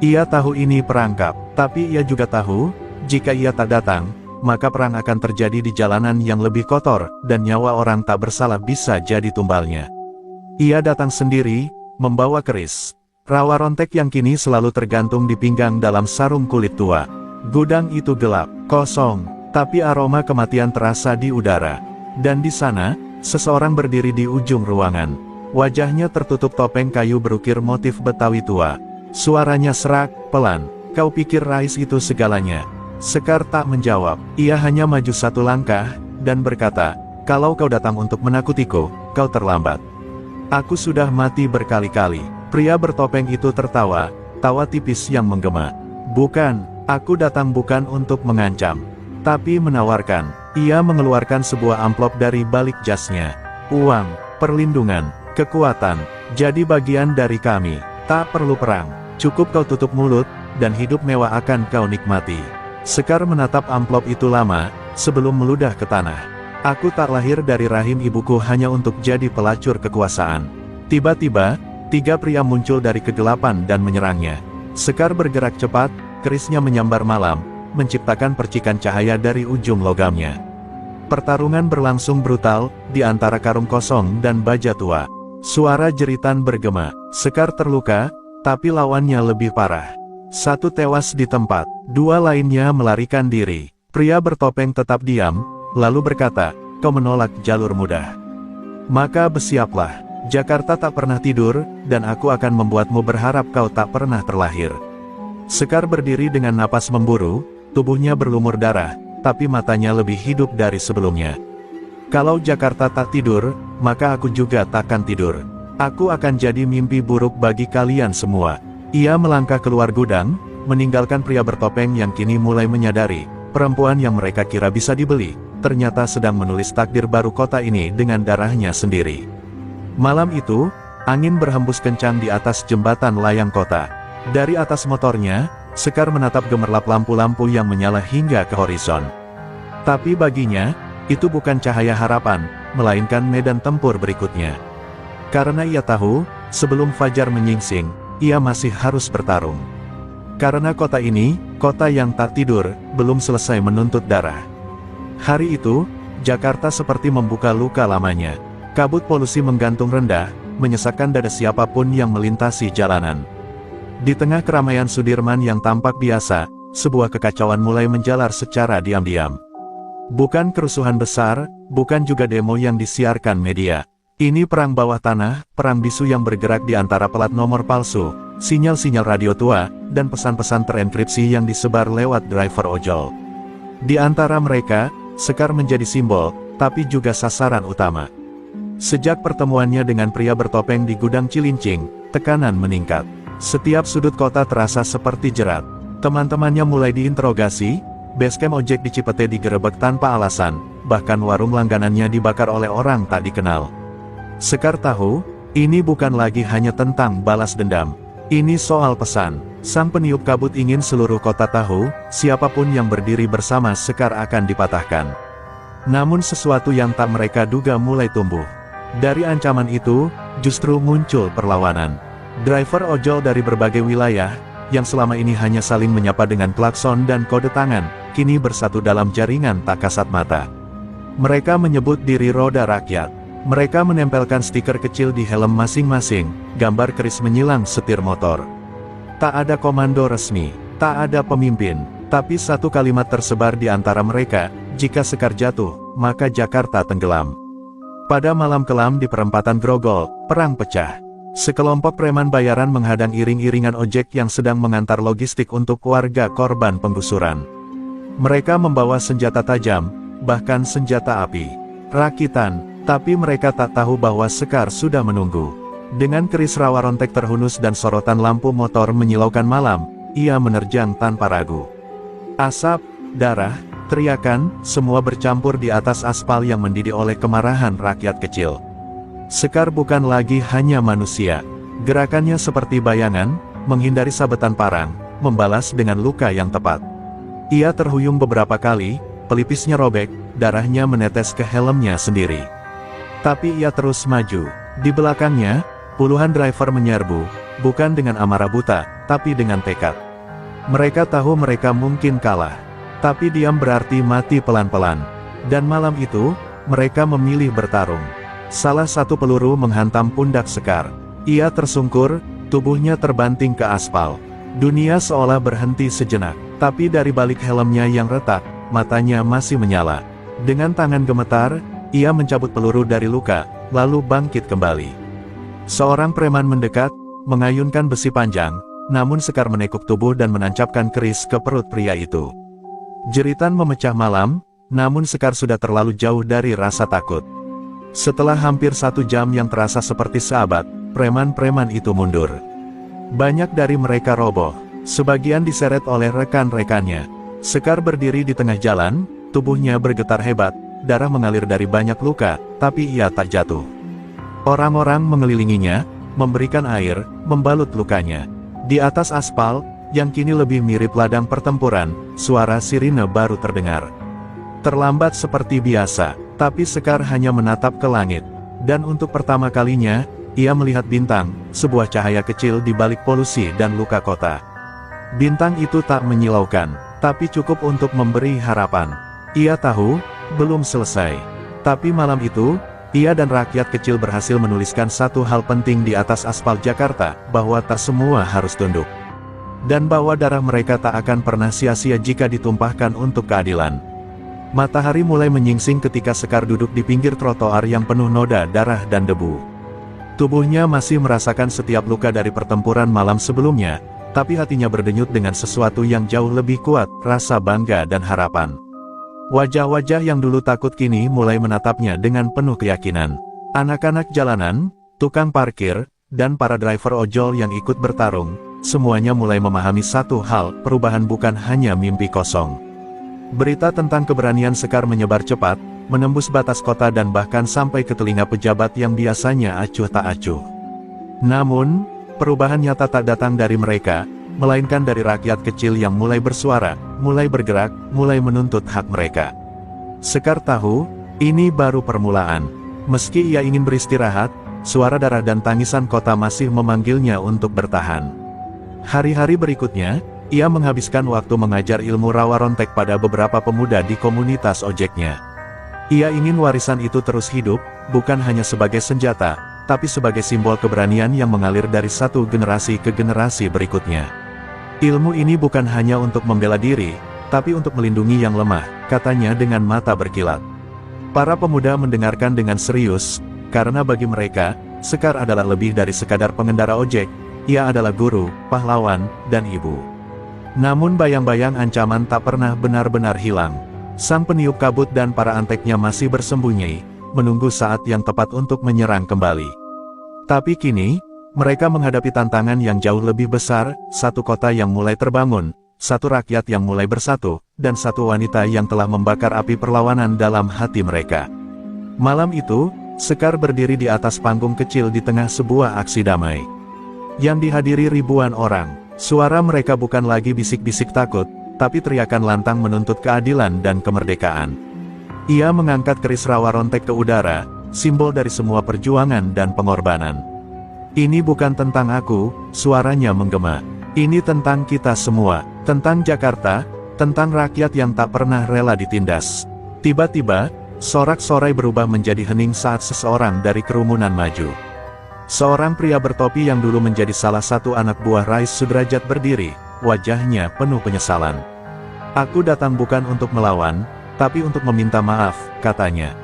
A: Ia tahu ini perangkap, tapi ia juga tahu, jika ia tak datang, maka perang akan terjadi di jalanan yang lebih kotor, dan nyawa orang tak bersalah bisa jadi tumbalnya. Ia datang sendiri, membawa keris rawa rontek yang kini selalu tergantung di pinggang dalam sarung kulit tua. Gudang itu gelap, kosong, tapi aroma kematian terasa di udara. Dan di sana, Seseorang berdiri di ujung ruangan. Wajahnya tertutup topeng kayu berukir motif Betawi tua. Suaranya serak, pelan. "Kau pikir Rais itu segalanya?" Sekar tak menjawab. Ia hanya maju satu langkah, dan berkata, "Kalau kau datang untuk menakutiku, kau terlambat. Aku sudah mati berkali-kali." Pria bertopeng itu tertawa, tawa tipis yang menggema. "Bukan, aku datang bukan untuk mengancam, tapi menawarkan." Ia mengeluarkan sebuah amplop dari balik jasnya. "Uang, perlindungan, kekuatan, jadi bagian dari kami. Tak perlu perang, cukup kau tutup mulut, dan hidup mewah akan kau nikmati." Sekar menatap amplop itu lama, sebelum meludah ke tanah. "Aku tak lahir dari rahim ibuku hanya untuk jadi pelacur kekuasaan." Tiba-tiba, 3 pria muncul dari kegelapan dan menyerangnya. Sekar bergerak cepat, kerisnya menyambar malam, menciptakan percikan cahaya dari ujung logamnya. Pertarungan berlangsung brutal, di antara karung kosong dan baja tua. Suara jeritan bergema. Sekar terluka, tapi lawannya lebih parah. 1 tewas di tempat, 2 lainnya melarikan diri. Pria bertopeng tetap diam, lalu berkata, "Kau menolak jalur mudah. Maka bersiaplah. Jakarta tak pernah tidur, dan aku akan membuatmu berharap kau tak pernah terlahir." Sekar berdiri dengan napas memburu, tubuhnya berlumur darah, tapi matanya lebih hidup dari sebelumnya. "Kalau Jakarta tak tidur, maka aku juga takkan tidur. Aku akan jadi mimpi buruk bagi kalian semua." Ia melangkah keluar gudang, meninggalkan pria bertopeng yang kini mulai menyadari, perempuan yang mereka kira bisa dibeli, ternyata sedang menulis takdir baru kota ini dengan darahnya sendiri. Malam itu, angin berhembus kencang di atas jembatan layang kota. Dari atas motornya, Sekar menatap gemerlap lampu-lampu yang menyala hingga ke horizon. Tapi baginya, itu bukan cahaya harapan, melainkan medan tempur berikutnya. Karena ia tahu, sebelum fajar menyingsing, ia masih harus bertarung. Karena kota ini, kota yang tak tidur, belum selesai menuntut darah. Hari itu, Jakarta seperti membuka luka lamanya. Kabut polusi menggantung rendah, menyesakkan dada siapapun yang melintasi jalanan. Di tengah keramaian Sudirman yang tampak biasa, sebuah kekacauan mulai menjalar secara diam-diam. Bukan kerusuhan besar, bukan juga demo yang disiarkan media. Ini perang bawah tanah, perang bisu yang bergerak di antara plat nomor palsu, sinyal-sinyal radio tua, dan pesan-pesan terenkripsi yang disebar lewat driver ojol. Di antara mereka, Sekar menjadi simbol, tapi juga sasaran utama. Sejak pertemuannya dengan pria bertopeng di gudang Cilincing, tekanan meningkat. Setiap sudut kota terasa seperti jerat. Teman-temannya mulai diinterogasi, basecamp ojek di Cipete digerebek tanpa alasan, bahkan warung langganannya dibakar oleh orang tak dikenal. Sekar tahu, ini bukan lagi hanya tentang balas dendam. Ini soal pesan. Sang peniup kabut ingin seluruh kota tahu, siapapun yang berdiri bersama Sekar akan dipatahkan. Namun sesuatu yang tak mereka duga mulai tumbuh. Dari ancaman itu, justru muncul perlawanan. Driver ojol dari berbagai wilayah, yang selama ini hanya saling menyapa dengan klakson dan kode tangan, kini bersatu dalam jaringan tak kasat mata. Mereka menyebut diri Roda Rakyat. Mereka menempelkan stiker kecil di helm masing-masing, gambar keris menyilang setir motor. Tak ada komando resmi, tak ada pemimpin, tapi satu kalimat tersebar di antara mereka, jika Sekar jatuh, maka Jakarta tenggelam. Pada malam kelam di perempatan Grogol, perang pecah. Sekelompok preman bayaran menghadang iring-iringan ojek yang sedang mengantar logistik untuk warga korban penggusuran. Mereka membawa senjata tajam, bahkan senjata api, rakitan, tapi mereka tak tahu bahwa Sekar sudah menunggu. Dengan keris rawa rontek terhunus dan sorotan lampu motor menyilaukan malam, ia menerjang tanpa ragu. Asap, darah, teriakan, semua bercampur di atas aspal yang mendidih oleh kemarahan rakyat kecil. Sekar bukan lagi hanya manusia. Gerakannya seperti bayangan, menghindari sabetan parang, membalas dengan luka yang tepat. Ia terhuyung beberapa kali, pelipisnya robek, darahnya menetes ke helmnya sendiri. Tapi ia terus maju. Di belakangnya, puluhan driver menyerbu, bukan dengan amarah buta, tapi dengan tekad. Mereka tahu mereka mungkin kalah, tapi diam berarti mati pelan-pelan. Dan malam itu, mereka memilih bertarung. Salah satu peluru menghantam pundak Sekar. Ia tersungkur, tubuhnya terbanting ke aspal. Dunia seolah berhenti sejenak, tapi dari balik helmnya yang retak, matanya masih menyala. Dengan tangan gemetar, ia mencabut peluru dari luka, lalu bangkit kembali. Seorang preman mendekat, mengayunkan besi panjang, namun Sekar menekuk tubuh dan menancapkan keris ke perut pria itu. Jeritan memecah malam, namun Sekar sudah terlalu jauh dari rasa takut. Setelah hampir 1 jam yang terasa seperti seabad, preman-preman itu mundur. Banyak dari mereka roboh, sebagian diseret oleh rekan-rekannya. Sekar berdiri di tengah jalan, tubuhnya bergetar hebat, darah mengalir dari banyak luka, tapi ia tak jatuh. Orang-orang mengelilinginya, memberikan air, membalut lukanya. Di atas aspal, yang kini lebih mirip ladang pertempuran, suara sirine baru terdengar. Terlambat seperti biasa, tapi Sekar hanya menatap ke langit. Dan untuk pertama kalinya, ia melihat bintang, sebuah cahaya kecil di balik polusi dan luka kota. Bintang itu tak menyilaukan, tapi cukup untuk memberi harapan. Ia tahu, belum selesai. Tapi malam itu, ia dan rakyat kecil berhasil menuliskan satu hal penting di atas aspal Jakarta, bahwa tak semua harus tunduk. Dan bahwa darah mereka tak akan pernah sia-sia jika ditumpahkan untuk keadilan. Matahari mulai menyingsing ketika Sekar duduk di pinggir trotoar yang penuh noda darah dan debu. Tubuhnya masih merasakan setiap luka dari pertempuran malam sebelumnya, tapi hatinya berdenyut dengan sesuatu yang jauh lebih kuat, rasa bangga dan harapan. Wajah-wajah yang dulu takut kini mulai menatapnya dengan penuh keyakinan. Anak-anak jalanan, tukang parkir, dan para driver ojol yang ikut bertarung, semuanya mulai memahami satu hal, perubahan bukan hanya mimpi kosong. Berita tentang keberanian Sekar menyebar cepat, menembus batas kota dan bahkan sampai ke telinga pejabat yang biasanya acuh tak acuh. Namun, perubahan nyata tak datang dari mereka, melainkan dari rakyat kecil yang mulai bersuara, mulai bergerak, mulai menuntut hak mereka. Sekar tahu, ini baru permulaan. Meski ia ingin beristirahat, suara darah dan tangisan kota masih memanggilnya untuk bertahan. Hari-hari berikutnya, ia menghabiskan waktu mengajar ilmu rawa rontek pada beberapa pemuda di komunitas ojeknya. Ia ingin warisan itu terus hidup, bukan hanya sebagai senjata, tapi sebagai simbol keberanian yang mengalir dari satu generasi ke generasi berikutnya. Ilmu ini bukan hanya untuk membela diri, tapi untuk melindungi yang lemah, katanya dengan mata berkilat. Para pemuda mendengarkan dengan serius, karena bagi mereka, Sekar adalah lebih dari sekadar pengendara ojek, ia adalah guru, pahlawan, dan ibu. Namun bayang-bayang ancaman tak pernah benar-benar hilang. Sang peniup kabut dan para anteknya masih bersembunyi, menunggu saat yang tepat untuk menyerang kembali. Tapi kini, mereka menghadapi tantangan yang jauh lebih besar, satu kota yang mulai terbangun, satu rakyat yang mulai bersatu, dan satu wanita yang telah membakar api perlawanan dalam hati mereka. Malam itu, Sekar berdiri di atas panggung kecil di tengah sebuah aksi damai. Yang dihadiri ribuan orang, suara mereka bukan lagi bisik-bisik takut, tapi teriakan lantang menuntut keadilan dan kemerdekaan. Ia mengangkat keris rawa rontek ke udara, simbol dari semua perjuangan dan pengorbanan. Ini bukan tentang aku, suaranya menggema. Ini tentang kita semua, tentang Jakarta, tentang rakyat yang tak pernah rela ditindas. Tiba-tiba, sorak-sorai berubah menjadi hening saat seseorang dari kerumunan maju. Seorang pria bertopi yang dulu menjadi salah satu anak buah Rais Sudrajat berdiri, wajahnya penuh penyesalan. Aku datang bukan untuk melawan, tapi untuk meminta maaf, katanya.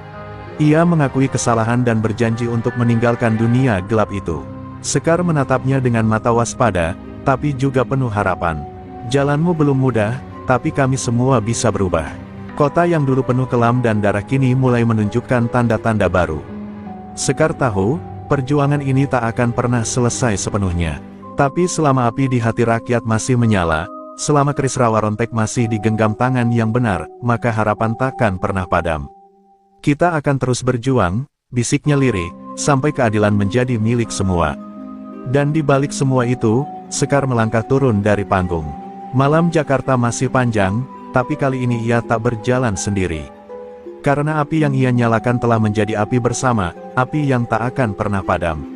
A: Ia mengakui kesalahan dan berjanji untuk meninggalkan dunia gelap itu. Sekar menatapnya dengan mata waspada, tapi juga penuh harapan. Jalanmu belum mudah, tapi kami semua bisa berubah. Kota yang dulu penuh kelam dan darah kini mulai menunjukkan tanda-tanda baru. Sekar tahu, perjuangan ini tak akan pernah selesai sepenuhnya. Tapi selama api di hati rakyat masih menyala, selama keris rawa rontek masih digenggam tangan yang benar, maka harapan takkan pernah padam. Kita akan terus berjuang, bisiknya lirih, sampai keadilan menjadi milik semua. Dan di balik semua itu, Sekar melangkah turun dari panggung. Malam Jakarta masih panjang, tapi kali ini ia tak berjalan sendiri. Karena api yang ia nyalakan telah menjadi api bersama, api yang tak akan pernah padam.